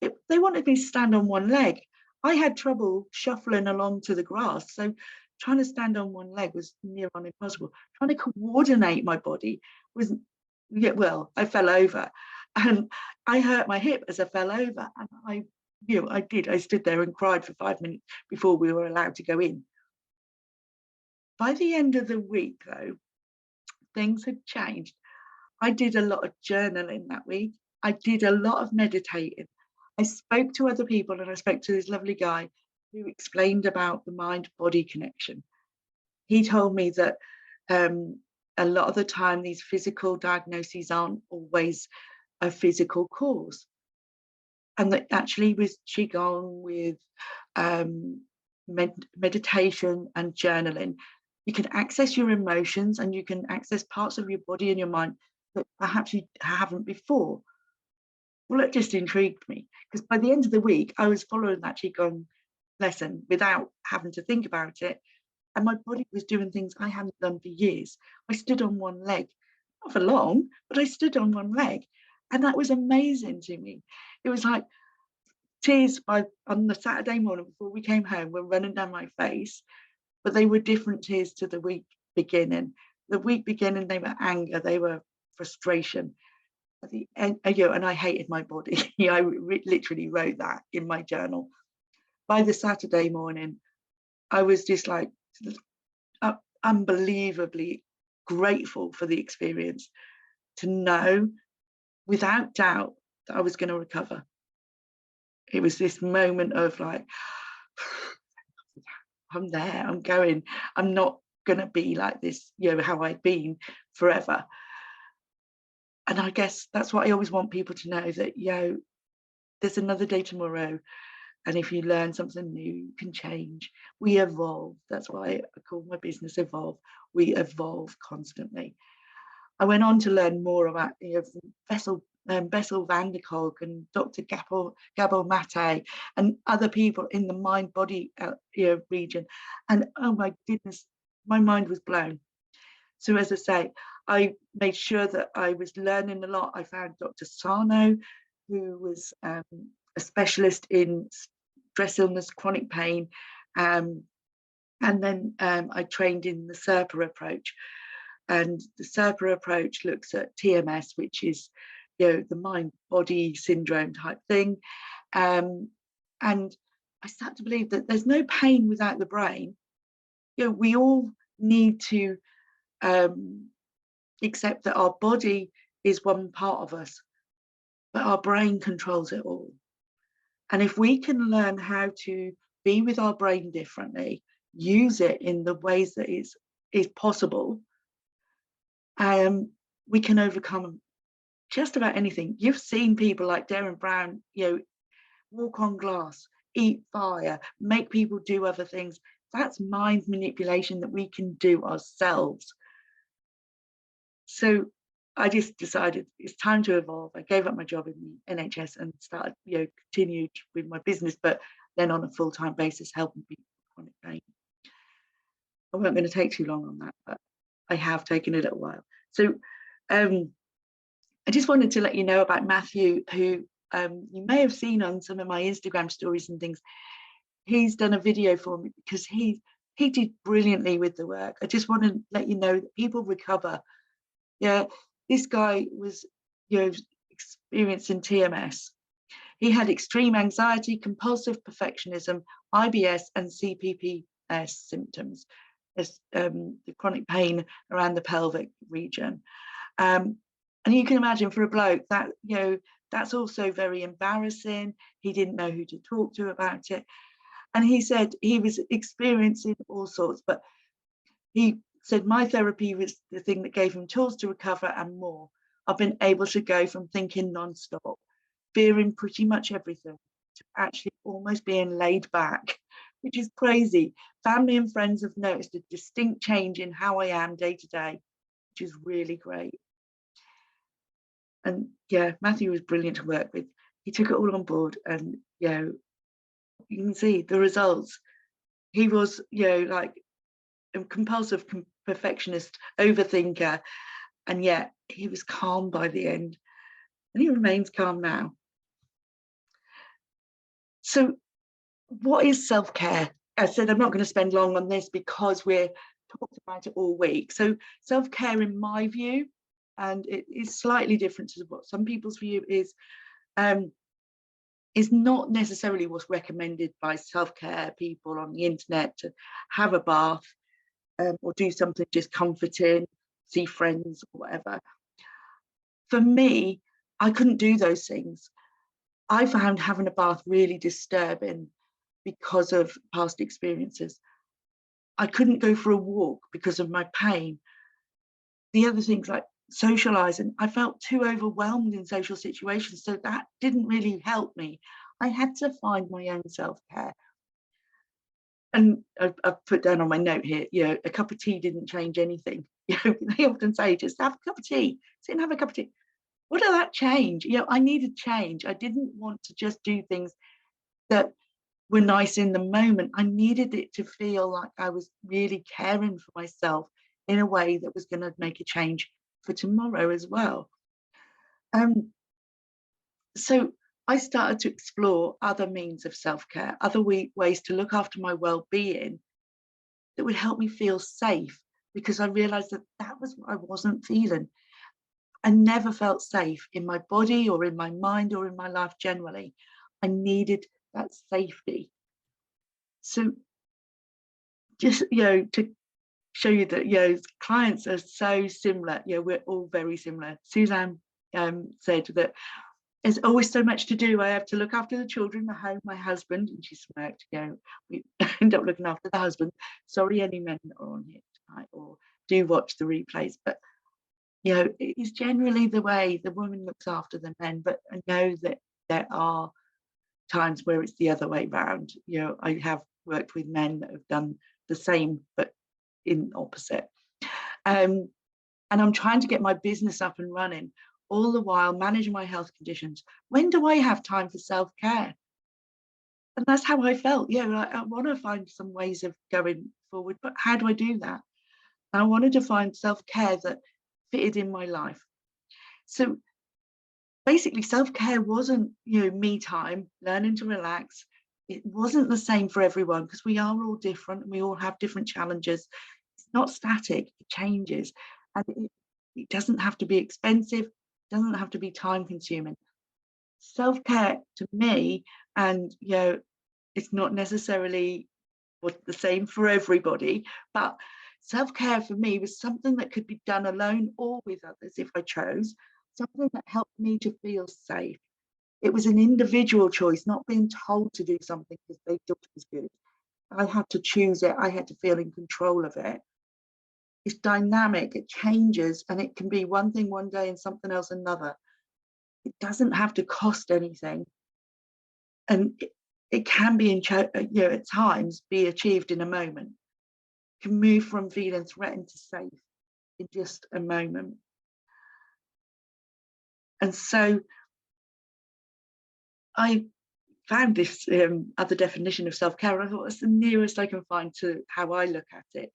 they wanted me to stand on one leg. I had trouble shuffling along to the grass. So trying to stand on one leg was near on impossible. Trying to coordinate my body was, I fell over and I hurt my hip as I fell over. And I stood there and cried for 5 minutes before we were allowed to go in. By the end of the week, though, things had changed. I did a lot of journaling that week. I did a lot of meditating. I spoke to other people, and I spoke to this lovely guy who explained about the mind-body connection. He told me that a lot of the time these physical diagnoses aren't always a physical cause. And that actually with Qigong, with meditation and journaling, you can access your emotions and you can access parts of your body and your mind that perhaps you haven't before. Well, it just intrigued me because by the end of the week, I was following that Qigong lesson without having to think about it. And my body was doing things I hadn't done for years. I stood on one leg, not for long, but I stood on one leg. And that was amazing to me. It was like tears on the Saturday morning before we came home were running down my face, but they were different tears to the week beginning. The week beginning, they were anger, they were frustration. At the end, and I hated my body. I literally wrote that in my journal. By the Saturday morning, I was just like unbelievably grateful for the experience, to know without doubt that I was going to recover. It was this moment of like, I'm there, I'm going, I'm not going to be like this, how I've been forever. And I guess that's what I always want people to know, that, there's another day tomorrow. And if you learn something new, you can change. We evolve. That's why I call my business Evolve. We evolve constantly. I went on to learn more about Bessel van der Kolk and Dr. Gabor Mate and other people in the mind-body region. And oh my goodness, my mind was blown. So as I say, I made sure that I was learning a lot. I found Dr. Sarno, who was a specialist in stress illness, chronic pain. And then I trained in the SERPA approach. And the SERPA approach looks at TMS, which is, the mind-body syndrome type thing. And I start to believe that there's no pain without the brain. We all need to accept that our body is one part of us, but our brain controls it all. And if we can learn how to be with our brain differently, use it in the ways that is possible, we can overcome just about anything. You've seen people like Darren Brown, walk on glass, eat fire, make people do other things. That's mind manipulation that we can do ourselves. So I just decided it's time to evolve. I gave up my job in the NHS and started, continued with my business, but then on a full-time basis, helping people with chronic pain. I wasn't going to take too long on that, but I have taken a little while. So I just wanted to let you know about Matthew, who you may have seen on some of my Instagram stories and things. He's done a video for me because he did brilliantly with the work. I just want to let you know that people recover. Yeah, this guy was, experiencing TMS. He had extreme anxiety, compulsive perfectionism, IBS, and CPPS symptoms, as the chronic pain around the pelvic region. And you can imagine for a bloke that, you know, that's also very embarrassing. He didn't know who to talk to about it. And he said he was experiencing all sorts, but he said my therapy was the thing that gave him tools to recover and more. I've been able to go from thinking non-stop, fearing pretty much everything, to actually almost being laid back, which is crazy. Family and friends have noticed a distinct change in how I am day to day, which is really great. And yeah, Matthew was brilliant to work with. He took it all on board, and you know, you can see the results. He was, you know, like a compulsive perfectionist, overthinker, and yet he was calm by the end, and he remains calm now. So what is self-care? I said I'm not going to spend long on this because we're talking about it all week. So self-care, in my view, and it is slightly different to what some people's view is not necessarily what's recommended by self-care people on the internet, to have a bath or do something just comforting, see friends or whatever. For me, I couldn't do those things. I found having a bath really disturbing because of past experiences. I couldn't go for a walk because of my pain. The other things like socializing, I felt too overwhelmed in social situations, so that didn't really help me. I had to find my own self-care. And I've put down on my note here, you know, a cup of tea didn't change anything. You know, they often say, just have a cup of tea, sit and have a cup of tea. What did that change? You know, I needed change. I didn't want to just do things that were nice in the moment. I needed it to feel like I was really caring for myself in a way that was going to make a change for tomorrow as well. So I started to explore other means of self-care, other ways to look after my well-being that would help me feel safe, because I realized that that was what I wasn't feeling. I never felt safe in my body or in my mind or in my life generally. I needed that safety. So just, you know, to show you that, you know, clients are so similar. You know, we're all very similar. Suzanne said that there's always so much to do. I have to look after the children, the home, my husband, and she smirked. You know, we end up looking after the husband. Sorry, any men that are on here tonight or do watch the replays, but you know, it is generally the way the woman looks after the men. But I know that there are times where it's the other way around. You know, I have worked with men that have done the same, but in opposite. And I'm trying to get my business up and running, all the while managing my health conditions. When do I have time for self-care? And that's how I felt. Yeah, I want to find some ways of going forward, but how do I do that? And I wanted to find self-care that fitted in my life. So basically, self-care wasn't, you know, me time, learning to relax. It wasn't the same for everyone because we are all different and we all have different challenges. It's not static, it changes. And it doesn't have to be expensive, it doesn't have to be time consuming. Self-care to me, and you know, it's not necessarily the same for everybody, but self-care for me was something that could be done alone or with others if I chose, something that helped me to feel safe. It was an individual choice, not being told to do something because they thought it was good. I had to choose it, I had to feel in control of it. It's dynamic, it changes, and it can be one thing one day and something else another. It doesn't have to cost anything. And it can be, you know, at times be achieved in a moment. It can move from feeling threatened to safe in just a moment. And so I found this other definition of self-care, and I thought it's the nearest I can find to how I look at it.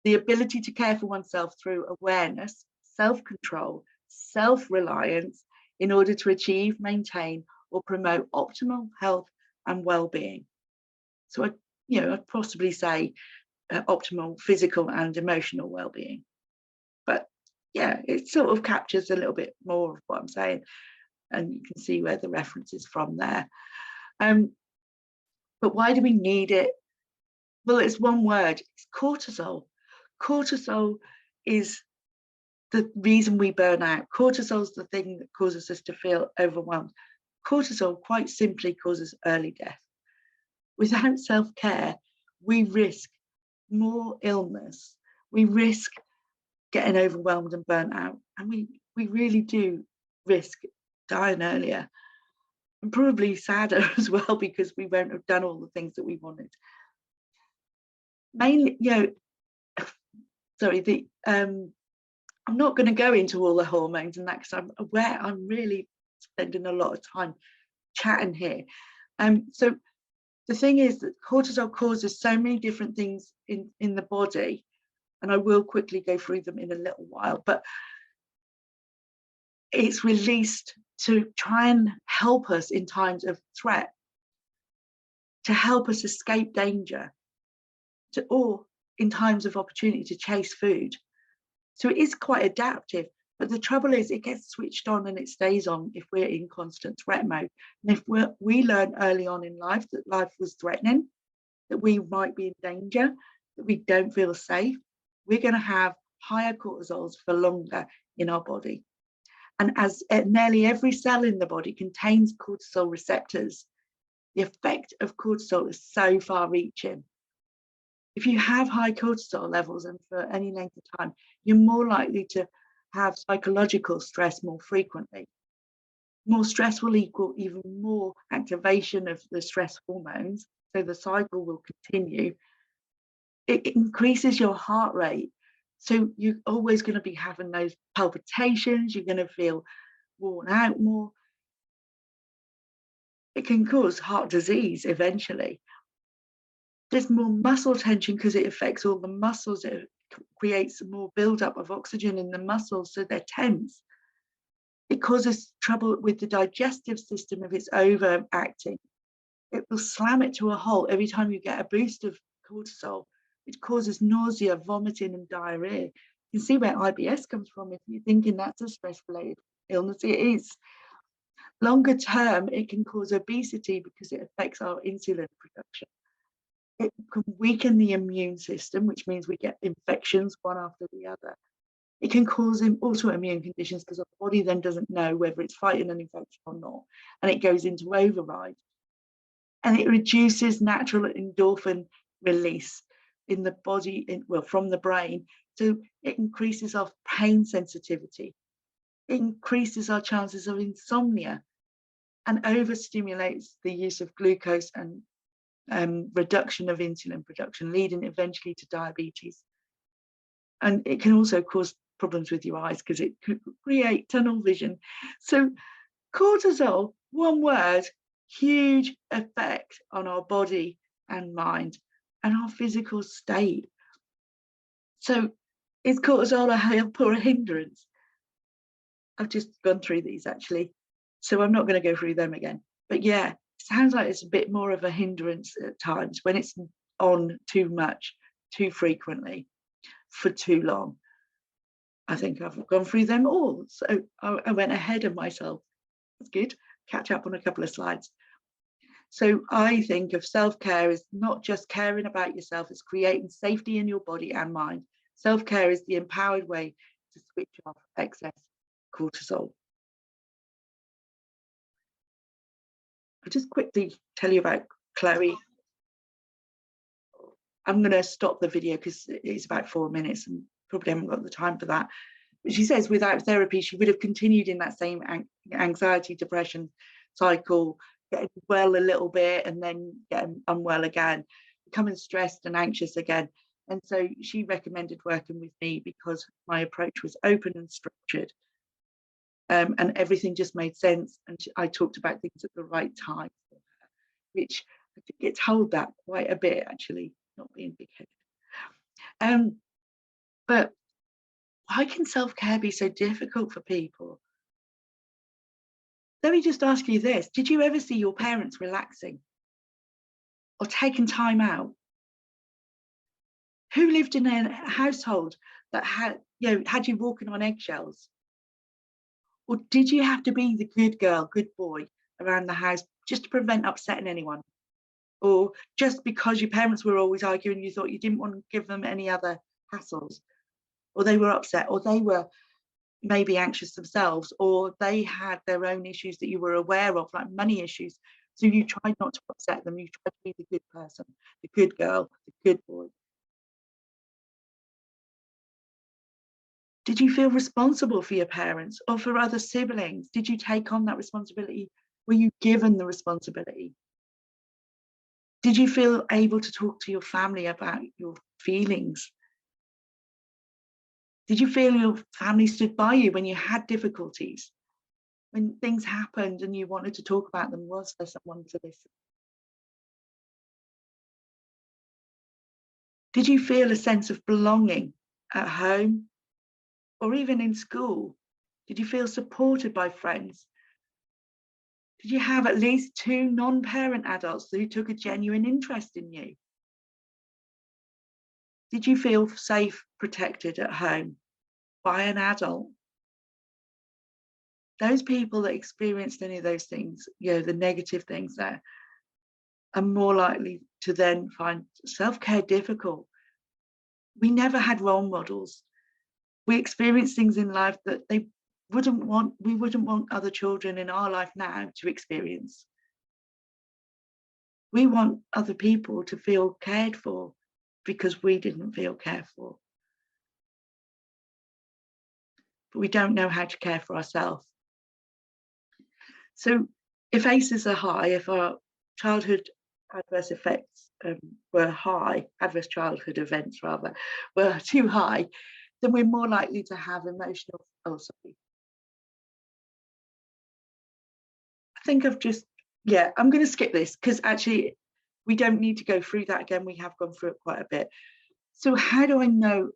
The ability to care for oneself through awareness, self-control, self-reliance in order to achieve, maintain, or promote optimal health and well-being. So I'd possibly say optimal physical and emotional well-being. But yeah, it sort of captures a little bit more of what I'm saying, and you can see where the reference is from there. But why do we need it? Well, it's one word, it's cortisol. Cortisol is the reason we burn out. Cortisol's the thing that causes us to feel overwhelmed. Cortisol quite simply causes early death. Without self-care, we risk more illness. We risk getting overwhelmed and burnt out. And we really do risk dying earlier. And probably sadder as well, because we won't have done all the things that we wanted. Mainly, sorry, I'm not going to go into all the hormones and that, because I'm aware I'm really spending a lot of time chatting here. So the thing is that cortisol causes so many different things in the body, and I will quickly go through them in a little while, but it's released to try and help us in times of threat, to help us escape danger, or in times of opportunity to chase food. So it is quite adaptive, but the trouble is it gets switched on and it stays on if we're in constant threat mode. And if we learn early on in life that life was threatening, that we might be in danger, that we don't feel safe, we're going to have higher cortisols for longer in our body. And as nearly every cell in the body contains cortisol receptors, the effect of cortisol is so far-reaching. If you have high cortisol levels and for any length of time, you're more likely to have psychological stress more frequently. More stress will equal even more activation of the stress hormones, so the cycle will continue. It increases your heart rate, so you're always going to be having those palpitations, you're going to feel worn out more. It can cause heart disease eventually. There's more muscle tension because it affects all the muscles. It creates more buildup of oxygen in the muscles, so they're tense. It causes trouble with the digestive system if it's overacting. It will slam it to a halt every time you get a boost of cortisol. It causes nausea, vomiting, and diarrhea. You can see where IBS comes from if you're thinking that's a stress-related illness. It is. Longer term, it can cause obesity because it affects our insulin production. It can weaken the immune system, which means we get infections one after the other. It can cause autoimmune conditions because our body then doesn't know whether it's fighting an infection or not, and it goes into override. And it reduces natural endorphin release in the body, from the brain. So it increases our pain sensitivity. It increases our chances of insomnia and overstimulates the use of glucose and reduction of insulin production, leading eventually to diabetes. And it can also cause problems with your eyes because it could create tunnel vision. So cortisol, one word, huge effect on our body and mind and our physical state. So is cortisol a help or a hindrance? I've just gone through these actually, so I'm not going to go through them again. But yeah, it sounds like it's a bit more of a hindrance at times when it's on too much, too frequently, for too long. I think I've gone through them all, so I went ahead of myself. That's good. Catch up on a couple of slides. So I think of self-care as not just caring about yourself, it's creating safety in your body and mind. Self-care is the empowered way to switch off excess cortisol. I'll just quickly tell you about Chloe. I'm going to stop the video because it's about 4 minutes and probably haven't got the time for that. But she says without therapy, she would have continued in that same anxiety, depression cycle, getting well a little bit and then getting unwell again, becoming stressed and anxious again. And so she recommended working with me because my approach was open and structured. And everything just made sense. And I talked about things at the right time, which I think get told that quite a bit, actually, not being big-headed. But why can self-care be so difficult for people? Let me just ask you this. Did you ever see your parents relaxing or taking time out? Who lived in a household that had you walking on eggshells? Or did you have to be the good girl, good boy around the house just to prevent upsetting anyone? Or just because your parents were always arguing, you thought you didn't want to give them any other hassles? Or they were upset, or they were maybe anxious themselves, or they had their own issues that you were aware of, like money issues. So you tried not to upset them. You tried to be the good person, the good girl, the good boy. Did you feel responsible for your parents or for other siblings? Did you take on that responsibility? Were you given the responsibility? Did you feel able to talk to your family about your feelings? Did you feel your family stood by you when you had difficulties? When things happened and you wanted to talk about them, was there someone to listen? Did you feel a sense of belonging at home or even in school? Did you feel supported by friends? Did you have at least 2 non-parent adults who took a genuine interest in you? Did you feel safe, protected at home by an adult? Those people that experienced any of those things, the negative things there, are more likely to then find self-care difficult. We never had role models. We experienced things in life that we wouldn't want other children in our life now to experience. We want other people to feel cared for because we didn't feel cared for. But we don't know how to care for ourselves. So if ACEs are high, if our childhood adverse effects were high, adverse childhood events rather, were too high, then we're more likely to have emotional, I think I'm going to skip this because actually we don't need to go through that again. We have gone through it quite a bit. So how do I know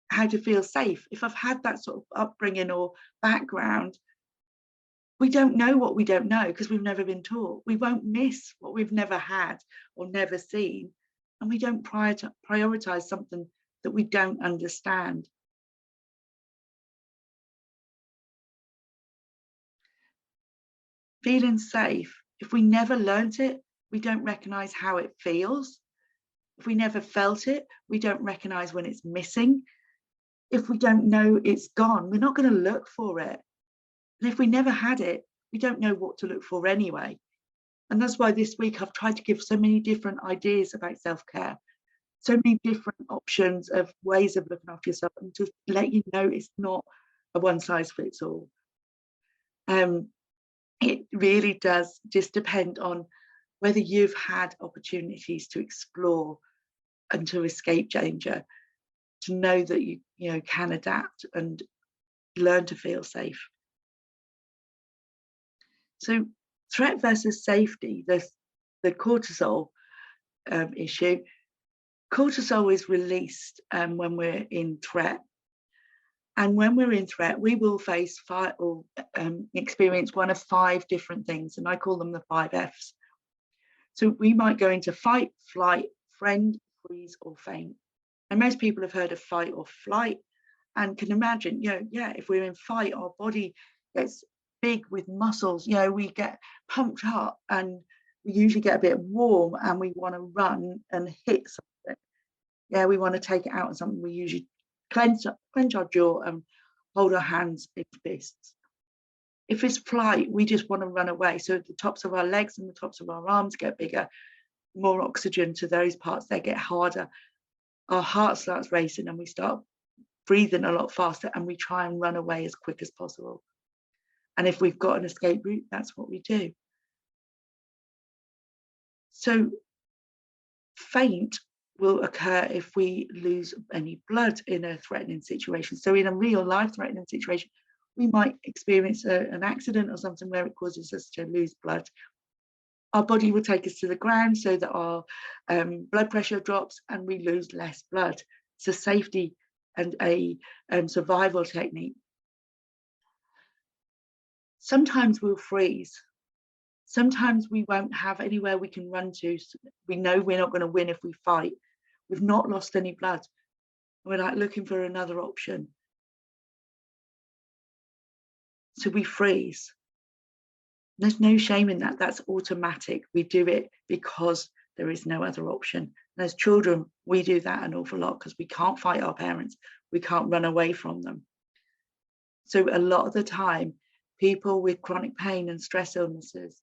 how to feel safe? If I've had that sort of upbringing or background, we don't know what we don't know because we've never been taught. We won't miss what we've never had or never seen. And we don't prioritize something that we don't understand. Feeling safe, if we never learnt it, we don't recognize how it feels. If we never felt it, we don't recognize when it's missing. If we don't know it's gone, we're not going to look for it. And if we never had it, we don't know what to look for anyway. And that's why this week I've tried to give so many different ideas about self-care, so many different options of ways of looking after yourself, and to let you know it's not a one size fits all. It really does just depend on whether you've had opportunities to explore and to escape danger, to know that you can adapt and learn to feel safe. So threat versus safety, the cortisol issue. Cortisol is released when we're in threat. And when we're in threat, we will face fight or experience one of 5 different things, and I call them the 5 Fs. So we might go into fight, flight, friend, freeze, or faint. And most people have heard of fight or flight and can imagine, if we're in fight, our body gets big with muscles, we get pumped up and we usually get a bit warm and we want to run and hit something. We want to take it out on something. We usually clench our jaw and hold our hands in fists. If it's flight, we just want to run away. So the tops of our legs and the tops of our arms get bigger, more oxygen to those parts, they get harder. Our heart starts racing and we start breathing a lot faster and we try and run away as quick as possible. And if we've got an escape route, that's what we do. So faint will occur if we lose any blood in a threatening situation. So in a real life threatening situation, we might experience an accident or something where it causes us to lose blood. Our body will take us to the ground so that our blood pressure drops and we lose less blood. It's a safety and a survival technique. Sometimes we'll freeze. Sometimes we won't have anywhere we can run to. We know we're not going to win if we fight. We've not lost any blood. We're like looking for another option. So we freeze. There's no shame in that. That's automatic. We do it because there is no other option. And as children, we do that an awful lot because we can't fight our parents. We can't run away from them. So a lot of the time, people with chronic pain and stress illnesses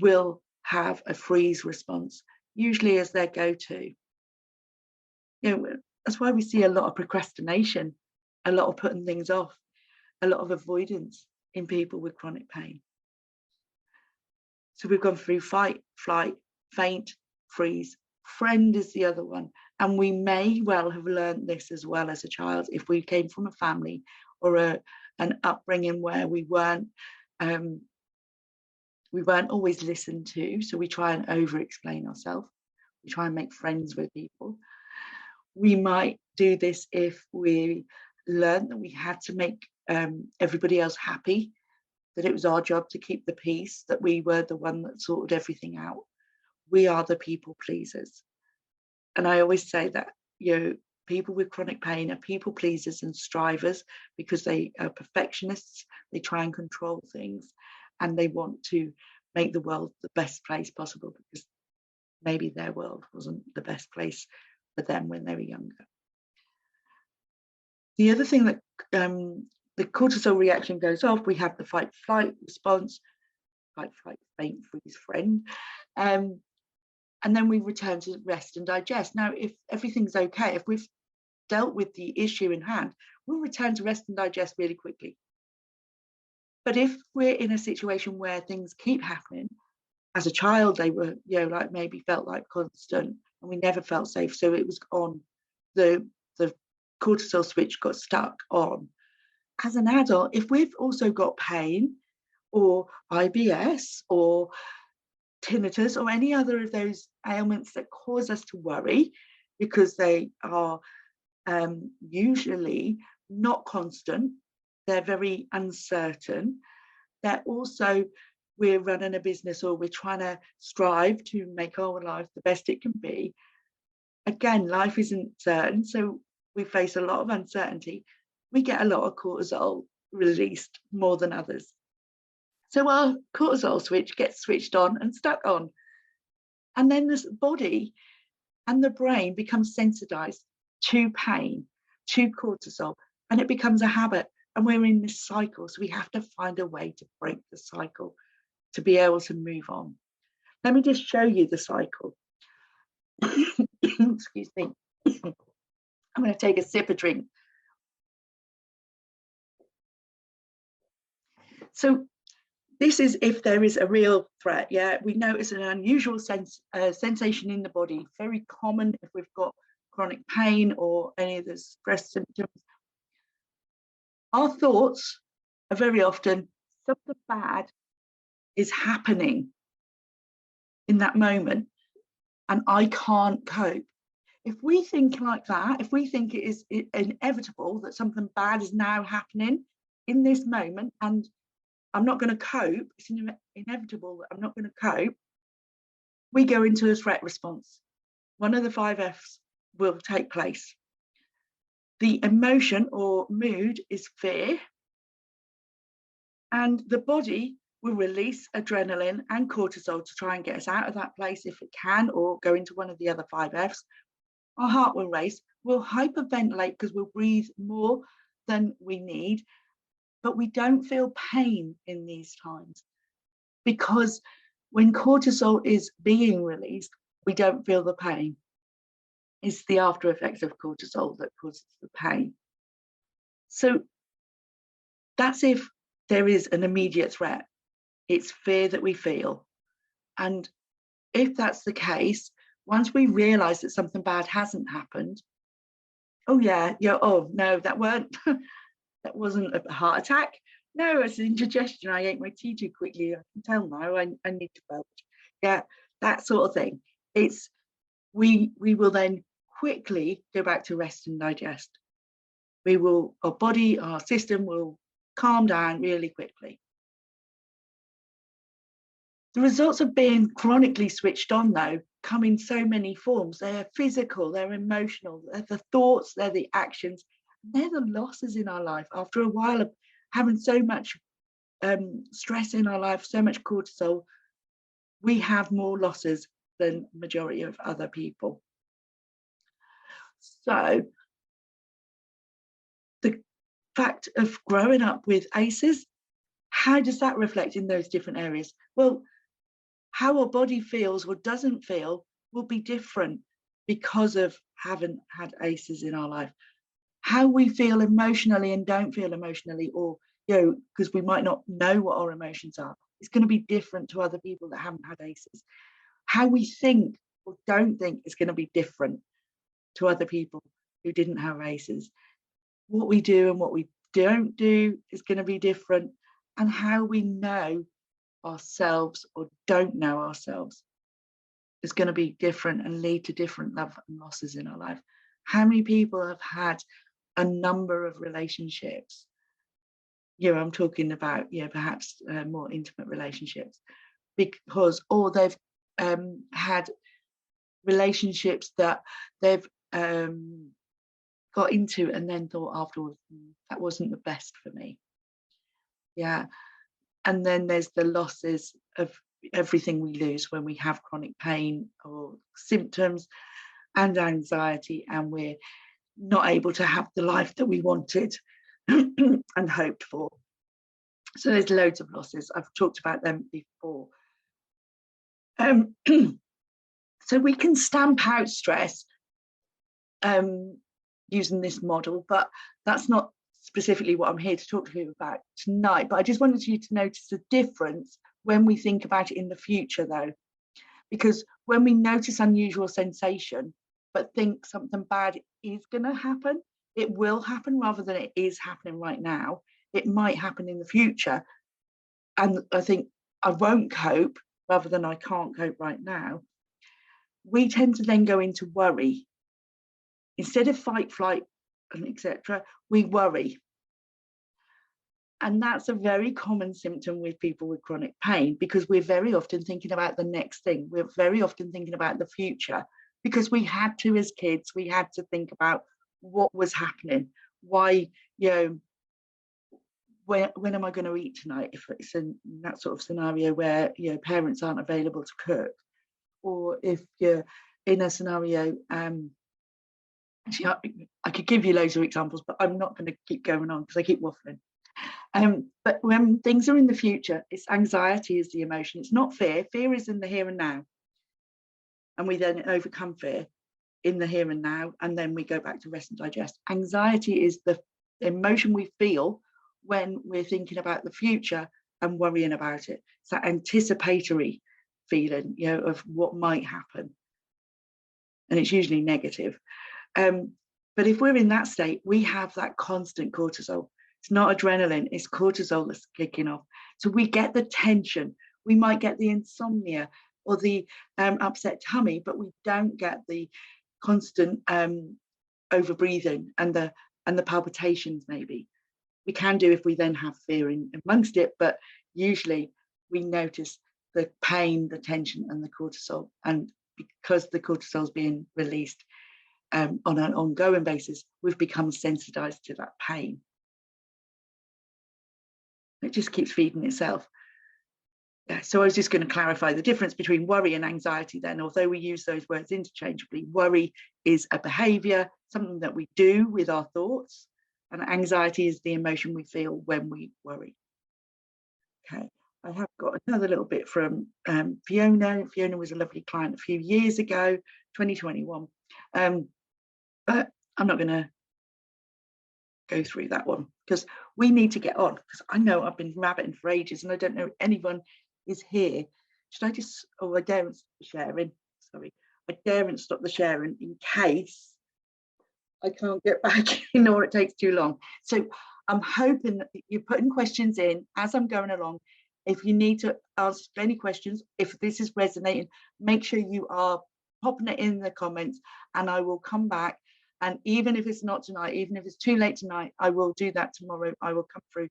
will have a freeze response, usually as their go-to. That's why we see a lot of procrastination, a lot of putting things off, a lot of avoidance in people with chronic pain. So we've gone through fight, flight, faint, freeze. Friend is the other one. And we may well have learned this as well as a child if we came from a family or an upbringing where we weren't always listened to. So we try and over-explain ourselves. We try and make friends with people. We might do this if we learned that we had to make everybody else happy, that it was our job to keep the peace, that we were the one that sorted everything out. We are the people pleasers. And I always say that, people with chronic pain are people pleasers and strivers because they are perfectionists. They try and control things and they want to make the world the best place possible because maybe their world wasn't the best place for them when they were younger. The other thing that the cortisol reaction goes off, we have the fight flight response, fight flight faint freeze friend, and then we return to rest and digest. Now, if everything's okay, if we've dealt with the issue in hand, we'll return to rest and digest really quickly. But if we're in a situation where things keep happening, as a child, they were, like maybe felt like constant, and we never felt safe. So it was on, the cortisol switch got stuck on. As an adult, if we've also got pain or IBS or tinnitus or any other of those ailments that cause us to worry, because they are usually not constant, they're very uncertain, they're also, we're running a business or we're trying to strive to make our life the best it can be. Again, life isn't certain, so we face a lot of uncertainty. We get a lot of cortisol released more than others. So our cortisol switch gets switched on and stuck on. And then this body and the brain becomes sensitized to pain, to cortisol, and it becomes a habit. And we're in this cycle. So we have to find a way to break the cycle to be able to move on. Let me just show you the cycle. Excuse me. I'm going to take a sip of drink. So this is if there is a real threat. Yeah, we notice an unusual sensation in the body, very common if we've got chronic pain or any of the stress symptoms. Our thoughts are very often something bad is happening in that moment and I can't cope. If we think like that, if we think it is inevitable that something bad is now happening in this moment and I'm not going to cope, it's inevitable that I'm not going to cope, we go into a threat response. One of the 5 Fs will take place. The emotion or mood is fear, and the body will release adrenaline and cortisol to try and get us out of that place if it can, or go into one of the other 5 Fs. Our heart will race, we'll hyperventilate because we'll breathe more than we need, but we don't feel pain in these times because when cortisol is being released, we don't feel the pain. It's the after effects of cortisol that causes the pain. So that's if there is an immediate threat. It's fear that we feel. And if that's the case, once we realize that something bad hasn't happened, oh no, that wasn't a heart attack. No, it's an indigestion. I ate my tea too quickly. I can tell now I need to belch. Yeah, that sort of thing. It's we will then quickly go back to rest and digest. Our body, our system will calm down really quickly. The results of being chronically switched on, though, come in so many forms. They're physical, they're emotional, they're the thoughts, they're the actions, they're the losses in our life. After a while of having so much stress in our life, so much cortisol, we have more losses than the majority of other people. So fact of growing up with ACEs, how does that reflect in those different areas? Well, how our body feels or doesn't feel will be different because of having had ACEs in our life. How we feel emotionally and don't feel emotionally, or, you know, because we might not know what our emotions are, it's going to be different to other people that haven't had ACEs. How we think or don't think is going to be different to other people who didn't have ACEs. What we do and what we don't do is going to be different, and how we know ourselves or don't know ourselves is going to be different and lead to different love and losses in our life. How many people have had a number of relationships? You know, I'm talking about, you know, perhaps more intimate relationships, because, or they've had relationships that they've got into and then thought afterwards, that wasn't the best for me. Yeah. And then there's the losses of everything we lose when we have chronic pain or symptoms and anxiety, and we're not able to have the life that we wanted and hoped for. So there's loads of losses. I've talked about them before. So we can stamp out stress using this model, but that's not specifically what I'm here to talk to you about tonight. But I just wanted you to notice the difference when we think about it in the future, though, because when we notice unusual sensation but think something bad is going to happen, it will happen rather than it is happening right now. It might happen in the future, and I think I won't cope rather than I can't cope right now. We tend to then go into worry. Instead of fight, flight, and etc., we worry. And that's a very common symptom with people with chronic pain, because we're very often thinking about the next thing. We're very often thinking about the future, because we had to, as kids, we had to think about what was happening. Why, you know, when am I going to eat tonight? If it's in that sort of scenario where, you know, parents aren't available to cook, or if you're in a scenario, actually, I could give you loads of examples, but I'm not going to keep going on because I keep waffling. But when things are in the future, it's anxiety is the emotion. It's not fear. Fear is in the here and now. And we then overcome fear in the here and now, and then we go back to rest and digest. Anxiety is the emotion we feel when we're thinking about the future and worrying about it. It's that anticipatory feeling, you know, of what might happen. And it's usually negative. But if we're in that state, we have that constant cortisol. It's not adrenaline, it's cortisol that's kicking off. So we get the tension. We might get the insomnia or the upset tummy, but we don't get the constant over breathing and the palpitations. Maybe we can do if we then have fear in amongst it, but usually we notice the pain, the tension, and the cortisol. And because the cortisol is being released on an ongoing basis, we've become sensitized to that pain. It just keeps feeding itself. Yeah, so I was just going to clarify the difference between worry and anxiety then. Although we use those words interchangeably, worry is a behavior, something that we do with our thoughts, and anxiety is the emotion we feel when we worry. Okay, I have got another little bit from Fiona. Fiona was a lovely client a few years ago, 2021. But I'm not going to go through that one because we need to get on, because I know I've been rabbiting for ages and I don't know if anyone is here. Should I just, I daren't stop the sharing. Sorry, I daren't stop the sharing in case I can't get back in or it takes too long. So I'm hoping that you're putting questions in as I'm going along. If you need to ask any questions, if this is resonating, make sure you are popping it in the comments and I will come back. And even if it's not tonight, even if it's too late tonight, I will do that tomorrow. I will come through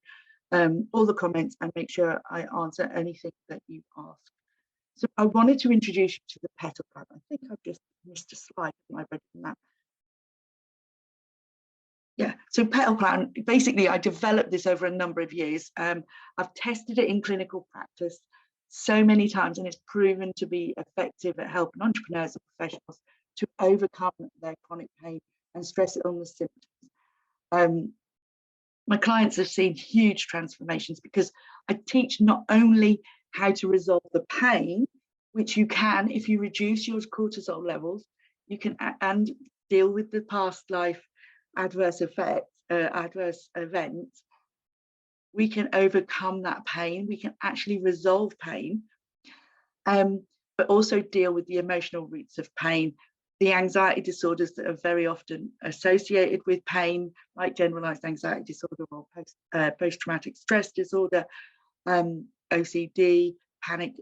all the comments and make sure I answer anything that you ask. So I wanted to introduce you to the Petal plan. I think I've just missed a slide. I've read that. Yeah, so Petal plan, basically I developed this over a number of years. I've tested it in clinical practice so many times, and it's proven to be effective at helping entrepreneurs and professionals to overcome their chronic pain and stress illness symptoms. my clients have seen huge transformations because I teach not only how to resolve the pain, which you can if you reduce your cortisol levels, you can and deal with the past life adverse effects, adverse events. We can overcome that pain. We can actually resolve pain, but also deal with the emotional roots of pain. The anxiety disorders that are very often associated with pain, like generalized anxiety disorder or post-traumatic stress disorder, OCD, panic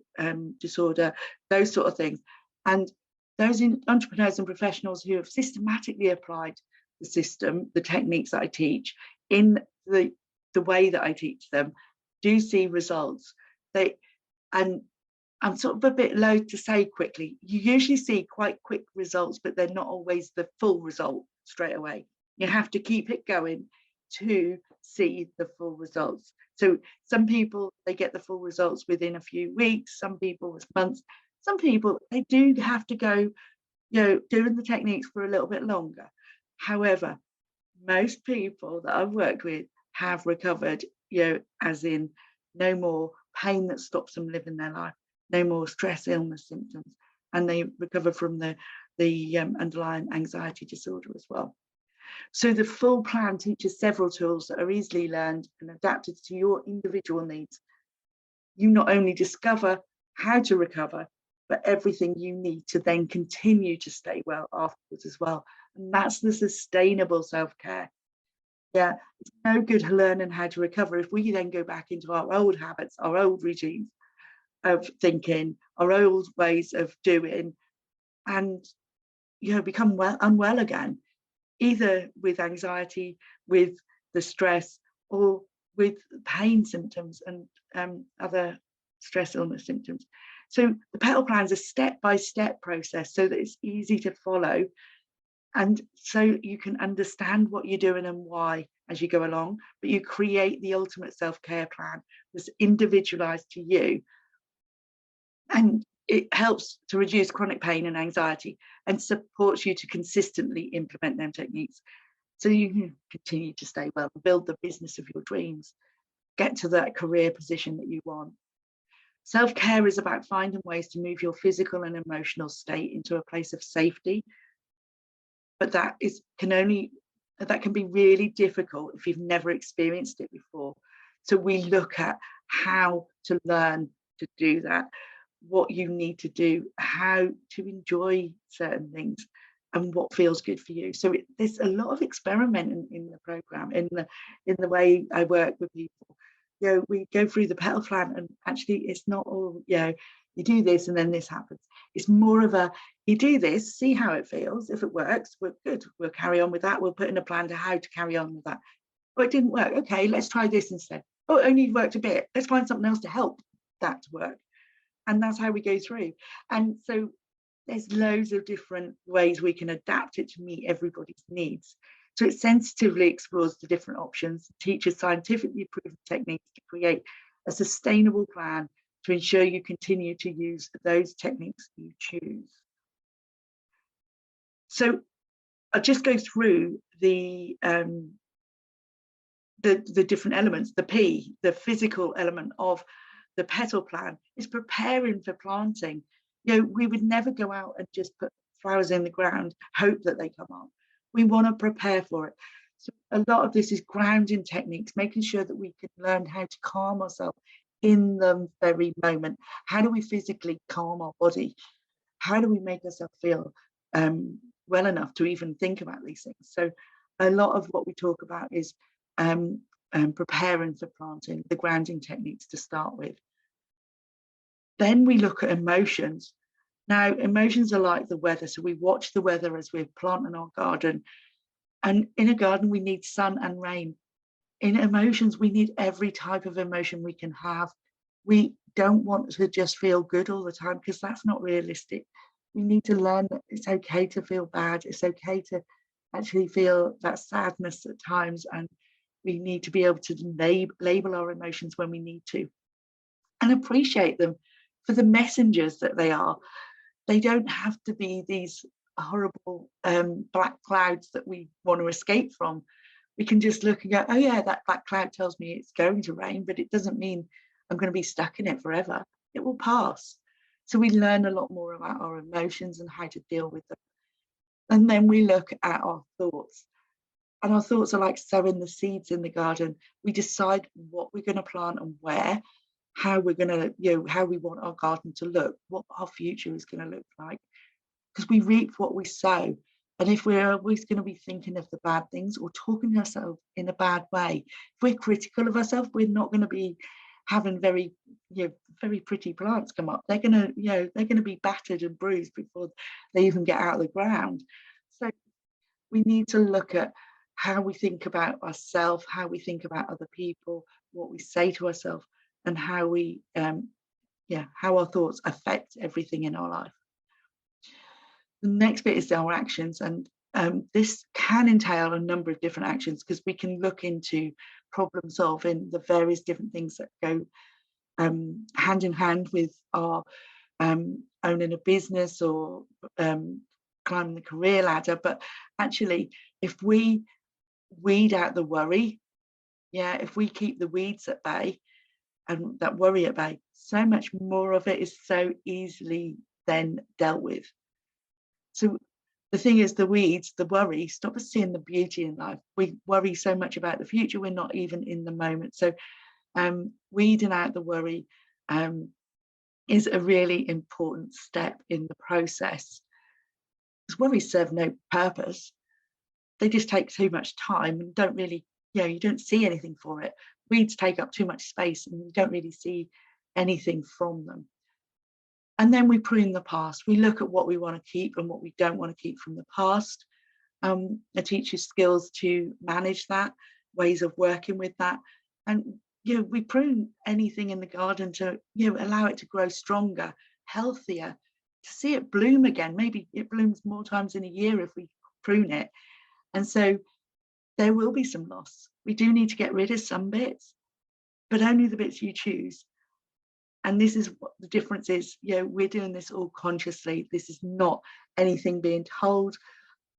disorder, those sort of things. And those entrepreneurs and professionals who have systematically applied the system, the techniques that I teach, in the way that I teach them, do see results. And I'm sort of a bit loath to say quickly. You usually see quite quick results, but they're not always the full result straight away. You have to keep it going to see the full results. So some people, they get the full results within a few weeks, some people with months, some people, they do have to go, doing the techniques for a little bit longer. However, most people that I've worked with have recovered, as in no more pain that stops them living their life, no more stress, illness symptoms, and they recover from the underlying anxiety disorder as well. So the full plan teaches several tools that are easily learned and adapted to your individual needs. You not only discover how to recover, but everything you need to then continue to stay well afterwards as well. And that's the sustainable self-care. Yeah, it's no good learning how to recover if we then go back into our old habits, our old routines of thinking, our old ways of doing, and become unwell again, either with anxiety, with the stress, or with pain symptoms and other stress illness symptoms. So the Petal plan is a step-by-step process so that it's easy to follow, and so you can understand what you're doing and why as you go along, but you create the ultimate self-care plan that's individualized to you, and it helps to reduce chronic pain and anxiety and supports you to consistently implement them techniques so you can continue to stay well, build the business of your dreams, get to that career position that you want. Self-care is about finding ways to move your physical and emotional state into a place of safety, but that can be really difficult if you've never experienced it before. So we look at how to learn to do that, what you need to do, how to enjoy certain things, and what feels good for you. So there's a lot of experimenting in the program, in the way I work with people. We go through the Petal plan, and actually it's not all, you do this and then this happens. It's more of a, you do this, see how it feels. If it works, we're good. We'll carry on with that. We'll put in a plan to how to carry on with that. Oh, it didn't work. Okay, let's try this instead. Oh, it only worked a bit. Let's find something else to help that to work. And that's how we go through. And so there's loads of different ways we can adapt it to meet everybody's needs. So it sensitively explores the different options, teaches scientifically proven techniques to create a sustainable plan to ensure you continue to use those techniques you choose. So I'll just go through the different elements. The P, the physical element of the Petal plan, is preparing for planting. We would never go out and just put flowers in the ground, hope that they come up. We want to prepare for it. So a lot of this is grounding techniques, making sure that we can learn how to calm ourselves in the very moment. How do we physically calm our body? How do we make ourselves feel well enough to even think about these things? So a lot of what we talk about is preparing for planting, the grounding techniques to start with. Then we look at emotions. Now, emotions are like the weather. So we watch the weather as we're planting our garden. And in a garden, we need sun and rain. In emotions, we need every type of emotion we can have. We don't want to just feel good all the time, because that's not realistic. We need to learn that it's okay to feel bad. It's okay to actually feel that sadness at times. And we need to be able to label our emotions when we need to, and appreciate them for the messengers that they are. They don't have to be these horrible black clouds that we want to escape from. We can just look and go, oh yeah, that cloud tells me it's going to rain, but it doesn't mean I'm going to be stuck in it forever. It will pass. So we learn a lot more about our emotions and how to deal with them. And then we look at our thoughts. And our thoughts are like sowing the seeds in the garden. We decide what we're going to plant and where, how we're going to, how we want our garden to look, what our future is going to look like. Because we reap what we sow. And if we're always going to be thinking of the bad things or talking to ourselves in a bad way, if we're critical of ourselves, we're not going to be having very pretty plants come up. They're going to be battered and bruised before they even get out of the ground. So we need to look at how we think about ourselves, how we think about other people, what we say to ourselves, and how how our thoughts affect everything in our life. The next bit is our actions, and this can entail a number of different actions, because we can look into problem solving, the various different things that go hand in hand with our owning a business or climbing the career ladder. But actually, if we weed out the worry, if we keep the weeds at bay and that worry at bay, so much more of it is so easily then dealt with. So the thing is, the weeds, the worry, stop us seeing the beauty in life. We worry so much about the future, we're not even in the moment. So weeding out the worry is a really important step in the process. Because worries serve no purpose. They just take too much time and don't really, you don't see anything for it. Weeds take up too much space and you don't really see anything from them. And then we prune the past. We look at what we want to keep and what we don't want to keep from the past. I teach you skills to manage that, ways of working with that. And we prune anything in the garden to allow it to grow stronger, healthier, to see it bloom again. Maybe it blooms more times in a year if we prune it. And so there will be some loss. We do need to get rid of some bits, but only the bits you choose. And this is what the difference is. We're doing this all consciously. This is not anything being told,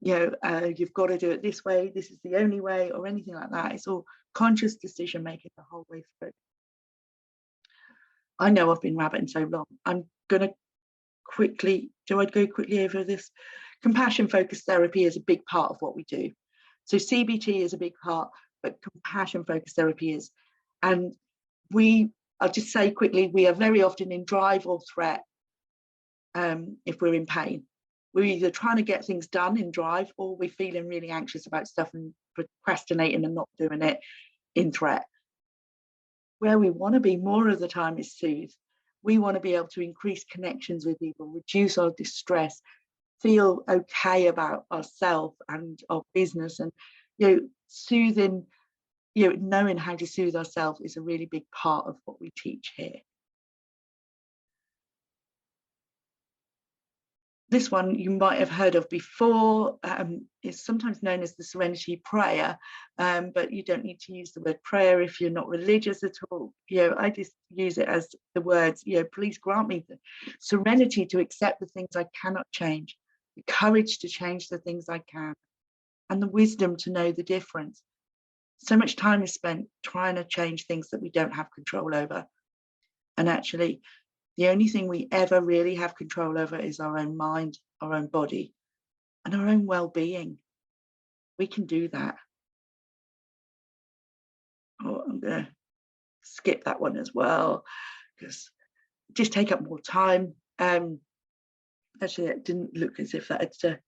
you've got to do it this way, this is the only way, or anything like that. It's all conscious decision making the whole way through. I know I've been rabbiting so long. I'm going to go quickly over this? Compassion focused therapy is a big part of what we do. So CBT is a big part, but compassion focused therapy is. And I'll just say quickly, we are very often in drive or threat if we're in pain. We're either trying to get things done in drive, or we're feeling really anxious about stuff and procrastinating and not doing it in threat. Where we want to be more of the time is soothe. We want to be able to increase connections with people, reduce our distress, feel okay about ourselves and our business. And soothing, knowing how to soothe ourselves is a really big part of what we teach here. This one you might have heard of before. It's sometimes known as the Serenity Prayer, but you don't need to use the word prayer if you're not religious at all. I just use it as the words, please grant me the serenity to accept the things I cannot change, the courage to change the things I can, and the wisdom to know the difference. So much time is spent trying to change things that we don't have control over. And actually, the only thing we ever really have control over is our own mind, our own body, and our own well-being. We can do that. Oh, I'm going to skip that one as well, because it just take up more time. Actually, it didn't look as if that had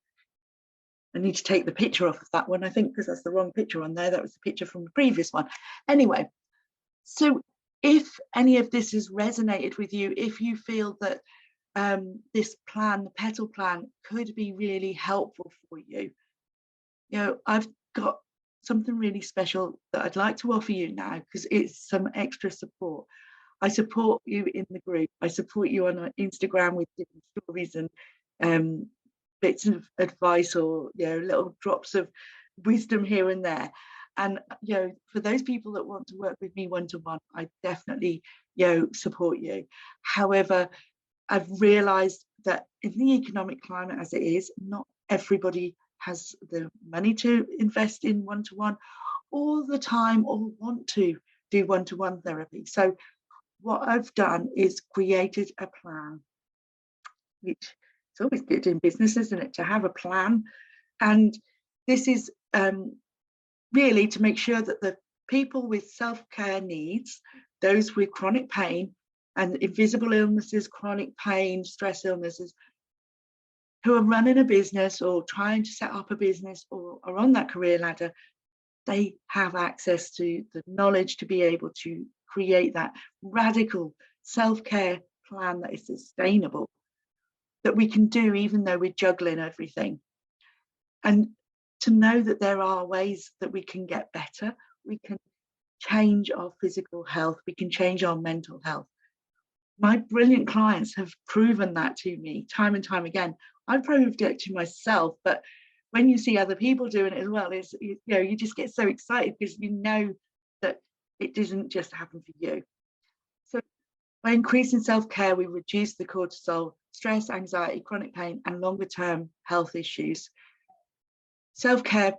I need to take the picture off of that one, I think, because that's the wrong picture on there. That was the picture from the previous one. Anyway, so if any of this has resonated with you, if you feel that this plan, the Petal plan, could be really helpful for you, I've got something really special that I'd like to offer you now, because it's some extra support. I support you in the group. I support you on Instagram with different stories and bits of advice, or little drops of wisdom here and there. And for those people that want to work with me one-to-one, I definitely support you. However, I've realized that in the economic climate as it is, not everybody has the money to invest in one-to-one, all the time or want to do one-to-one therapy. So what I've done is created a plan, which it's always good in business, isn't it, to have a plan. And this is really to make sure that the people with self-care needs, those with chronic pain and invisible illnesses, chronic pain, stress illnesses, who are running a business or trying to set up a business or are on that career ladder, they have access to the knowledge to be able to create that radical self-care plan that is sustainable, that we can do even though we're juggling everything. And to know that there are ways that we can get better, we can change our physical health, we can change our mental health. My brilliant clients have proven that to me time and time again. I've proved it to myself, but when you see other people doing it as well, you just get so excited because you know that it doesn't just happen for you. So by increasing self-care, we reduce the cortisol, stress, anxiety, chronic pain, and longer-term health issues. Self-care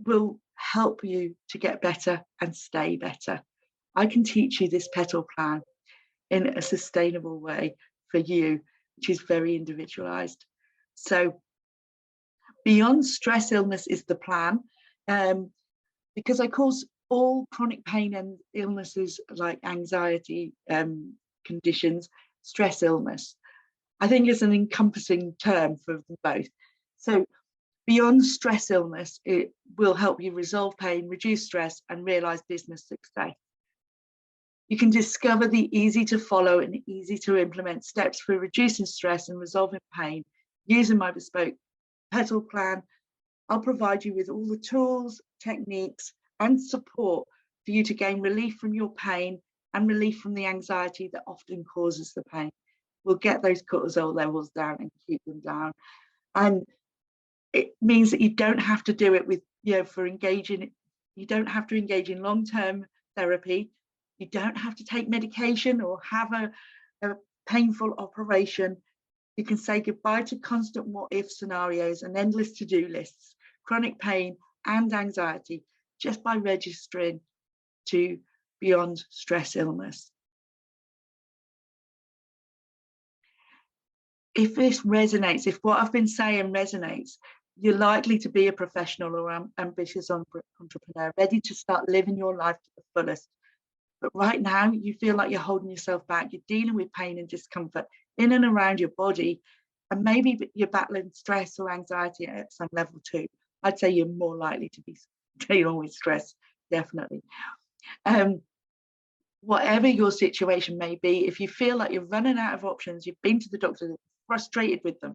will help you to get better and stay better. I can teach you this Petal plan in a sustainable way for you, which is very individualized. So beyond stress illness is the plan, because I call all chronic pain and illnesses like anxiety conditions stress illness. I think it's an encompassing term for them both. So beyond stress illness, it will help you resolve pain, reduce stress, and realize business success. You can discover the easy to follow and easy to implement steps for reducing stress and resolving pain using my bespoke Petal plan. I'll provide you with all the tools, techniques, and support for you to gain relief from your pain and relief from the anxiety that often causes the pain. We'll get those cortisol levels down and keep them down. And it means that you don't have to do it with, you don't have to engage in long-term therapy. You don't have to take medication or have a painful operation. You can say goodbye to constant what-if scenarios and endless to-do lists, chronic pain and anxiety, just by registering to Beyond Stress Illness. If this resonates, if what I've been saying resonates, you're likely to be a professional or ambitious entrepreneur, ready to start living your life to the fullest. But right now, you feel like you're holding yourself back. You're dealing with pain and discomfort in and around your body, and maybe you're battling stress or anxiety at some level too. I'd say you're more likely to be dealing with stress, definitely. Whatever your situation may be, if you feel like you're running out of options, you've been to the doctor, frustrated with them,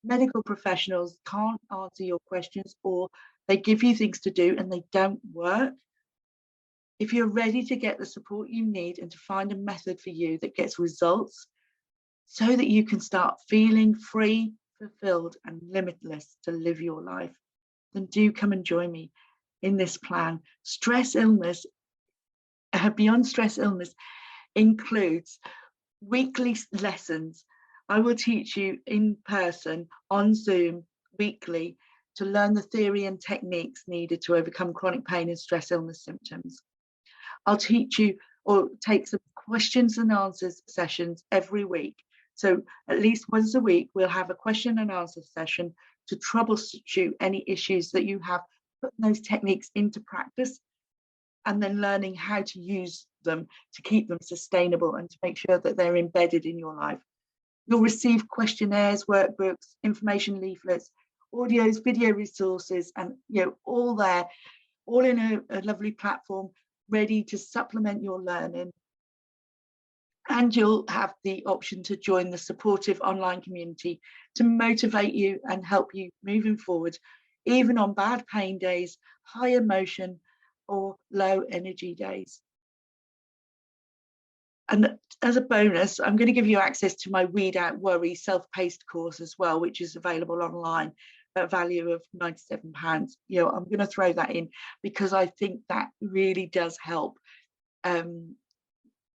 medical professionals can't answer your questions, or they give you things to do and they don't work. If you're ready to get the support you need and to find a method for you that gets results so that you can start feeling free, fulfilled, and limitless to live your life, then do come and join me in this plan. Stress illness, Beyond Stress Illness, includes weekly lessons. I will teach you in person on Zoom weekly to learn the theory and techniques needed to overcome chronic pain and stress illness symptoms. I'll teach you or take some questions and answers sessions every week. So at least once a week, we'll have a question and answer session to troubleshoot any issues that you have, putting those techniques into practice, and then learning how to use them to keep them sustainable and to make sure that they're embedded in your life. You'll receive questionnaires, workbooks, information leaflets, audios, video resources, and all there, all in a lovely platform ready to supplement your learning. And you'll have the option to join the supportive online community to motivate you and help you moving forward, even on bad pain days, high emotion, or low energy days. And as a bonus, I'm going to give you access to my Weed Out Worry self-paced course as well, which is available online at a value of £97. I'm going to throw that in because I think that really does help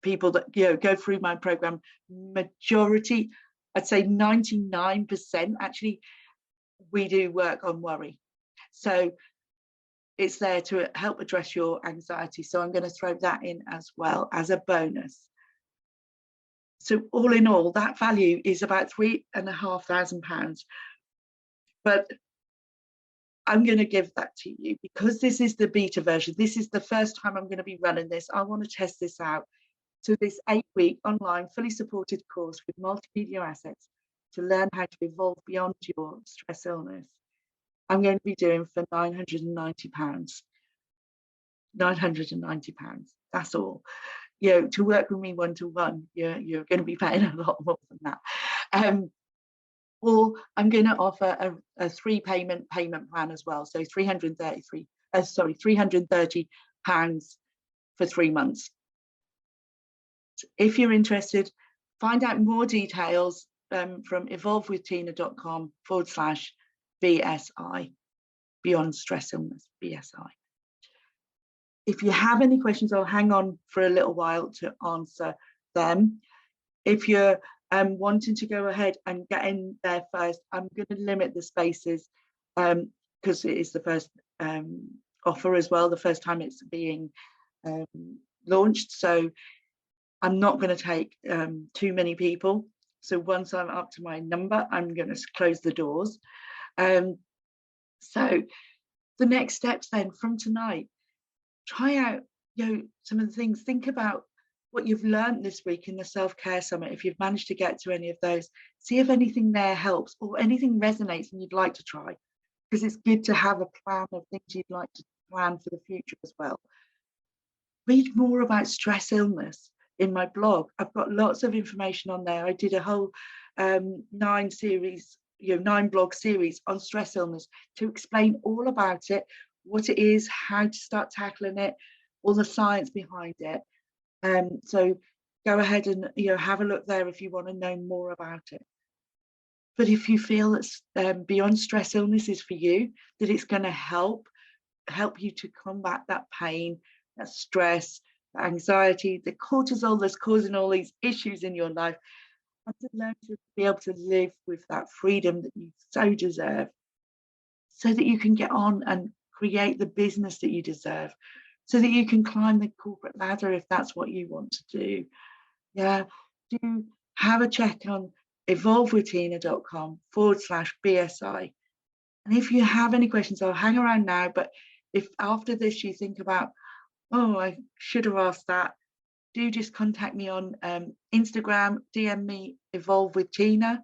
people that go through my program. Majority, I'd say 99% actually, we do work on worry. So it's there to help address your anxiety. So I'm going to throw that in as well as a bonus. So all in all, that value is about £3,500. But I'm going to give that to you because this is the beta version. This is the first time I'm going to be running this. I want to test this out. So this 8-week online fully supported course with multimedia assets to learn how to evolve beyond your stress illness, I'm going to be doing for £990. £990. That's all. You know, to work with me one-to-one, you're going to be paying a lot more than that. Or I'm going to offer a 3-payment payment plan as well. So £330 for 3 months. If you're interested, find out more details from evolvewithtina.com/BSI, Beyond Stress Illness, BSI. If you have any questions, I'll hang on for a little while to answer them. If you're wanting to go ahead and get in there first, I'm going to limit the spaces because it is the first offer as well, the first time it's being launched. So I'm not going to take too many people. So once I'm up to my number, I'm going to close the doors. So the next steps then from tonight, try out some of the things. Think about what you've learned this week in the self-care summit. If you've managed to get to any of those, see if anything there helps or anything resonates and you'd like to try, because it's good to have a plan of things you'd like to plan for the future as well. Read more about stress illness in my blog. I've got lots of information on there. I did a whole 9 blog series on stress illness to explain all about it, what it is, how to start tackling it, all the science behind it. So go ahead and have a look there if you want to know more about it. But if you feel that Beyond Stress Illness is for you, that it's going to help you to combat that pain, that stress, that anxiety, the cortisol that's causing all these issues in your life, and to learn to be able to live with that freedom that you so deserve, so that you can get on and create the business that you deserve, so that you can climb the corporate ladder if that's what you want to do. Do have a check on evolvewithtina.com/BSI. And if you have any questions, I'll hang around now. But if after this you think about, oh, I should have asked that, do just contact me on Instagram, DM me evolvewithtina,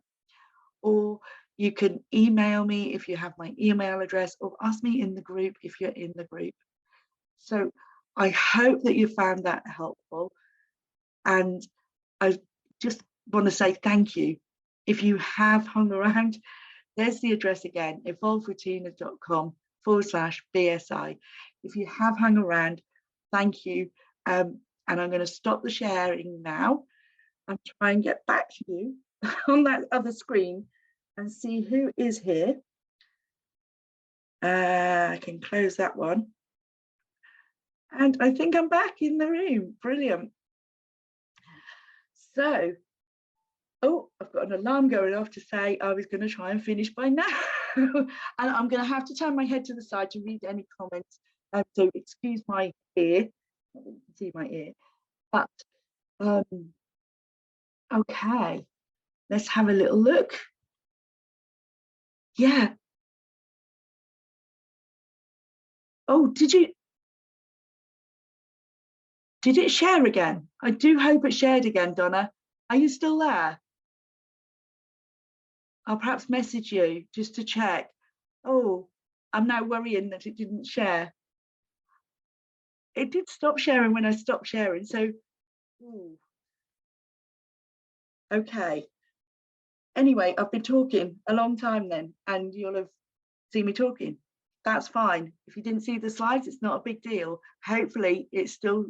or you can email me if you have my email address, or ask me in the group if you're in the group. So I hope that you found that helpful. And I just want to say thank you. If you have hung around, there's the address again, evolvewithtina.com/BSI. If you have hung around, thank you. And I'm going to stop the sharing now and try and get back to you on that other screen and see who is here. I can close that one. And I think I'm back in the room. Brilliant. So, I've got an alarm going off to say I was going to try and finish by now. And I'm going to have to turn my head to the side to read any comments. So excuse my ear. You can see my ear. But, okay. Let's have a little look. Yeah. Oh, did it share again? I do hope it shared again, Donna. Are you still there? I'll perhaps message you just to check. Oh, I'm now worrying that it didn't share. It did stop sharing when I stopped sharing. So, okay. Anyway, I've been talking a long time then, and you'll have seen me talking. That's fine. If you didn't see the slides, it's not a big deal. Hopefully, it still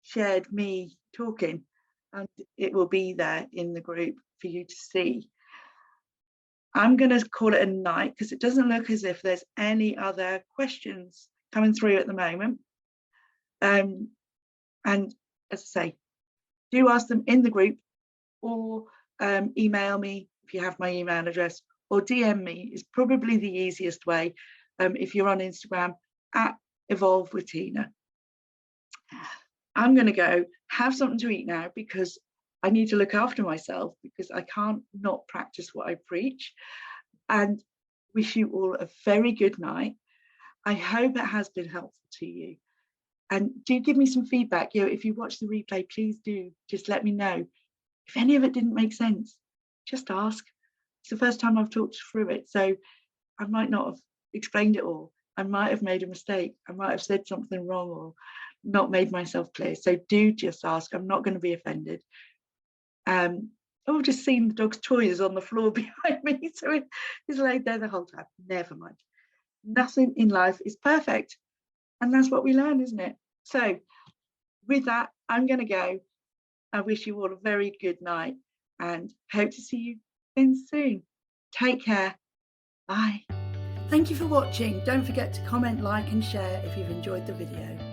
shared me talking, and it will be there in the group for you to see. I'm going to call it a night because it doesn't look as if there's any other questions coming through at the moment. And as I say, do ask them in the group, or email me if you have my email address, or DM me is probably the easiest way. If you're on Instagram, Evolve with Tina. I'm going to go have something to eat now because I need to look after myself, because I can't not practice what I preach, and wish you all a very good night. I hope it has been helpful to you. And do give me some feedback. If you watch the replay, please do just let me know. If any of it didn't make sense, just ask. It's the first time I've talked through it, so I might not have explained it all. I might have made a mistake. I might have said something wrong or not made myself clear. So do just ask. I'm not going to be offended. Just seen the dog's toys on the floor behind me, so it's laid there the whole time. Never mind. Nothing in life is perfect, and that's what we learn, isn't it? So with that, I'm going to go. I wish you all a very good night and hope to see you again soon. Take care. Bye. Thank you for watching. Don't forget to comment, like and share if you've enjoyed the video.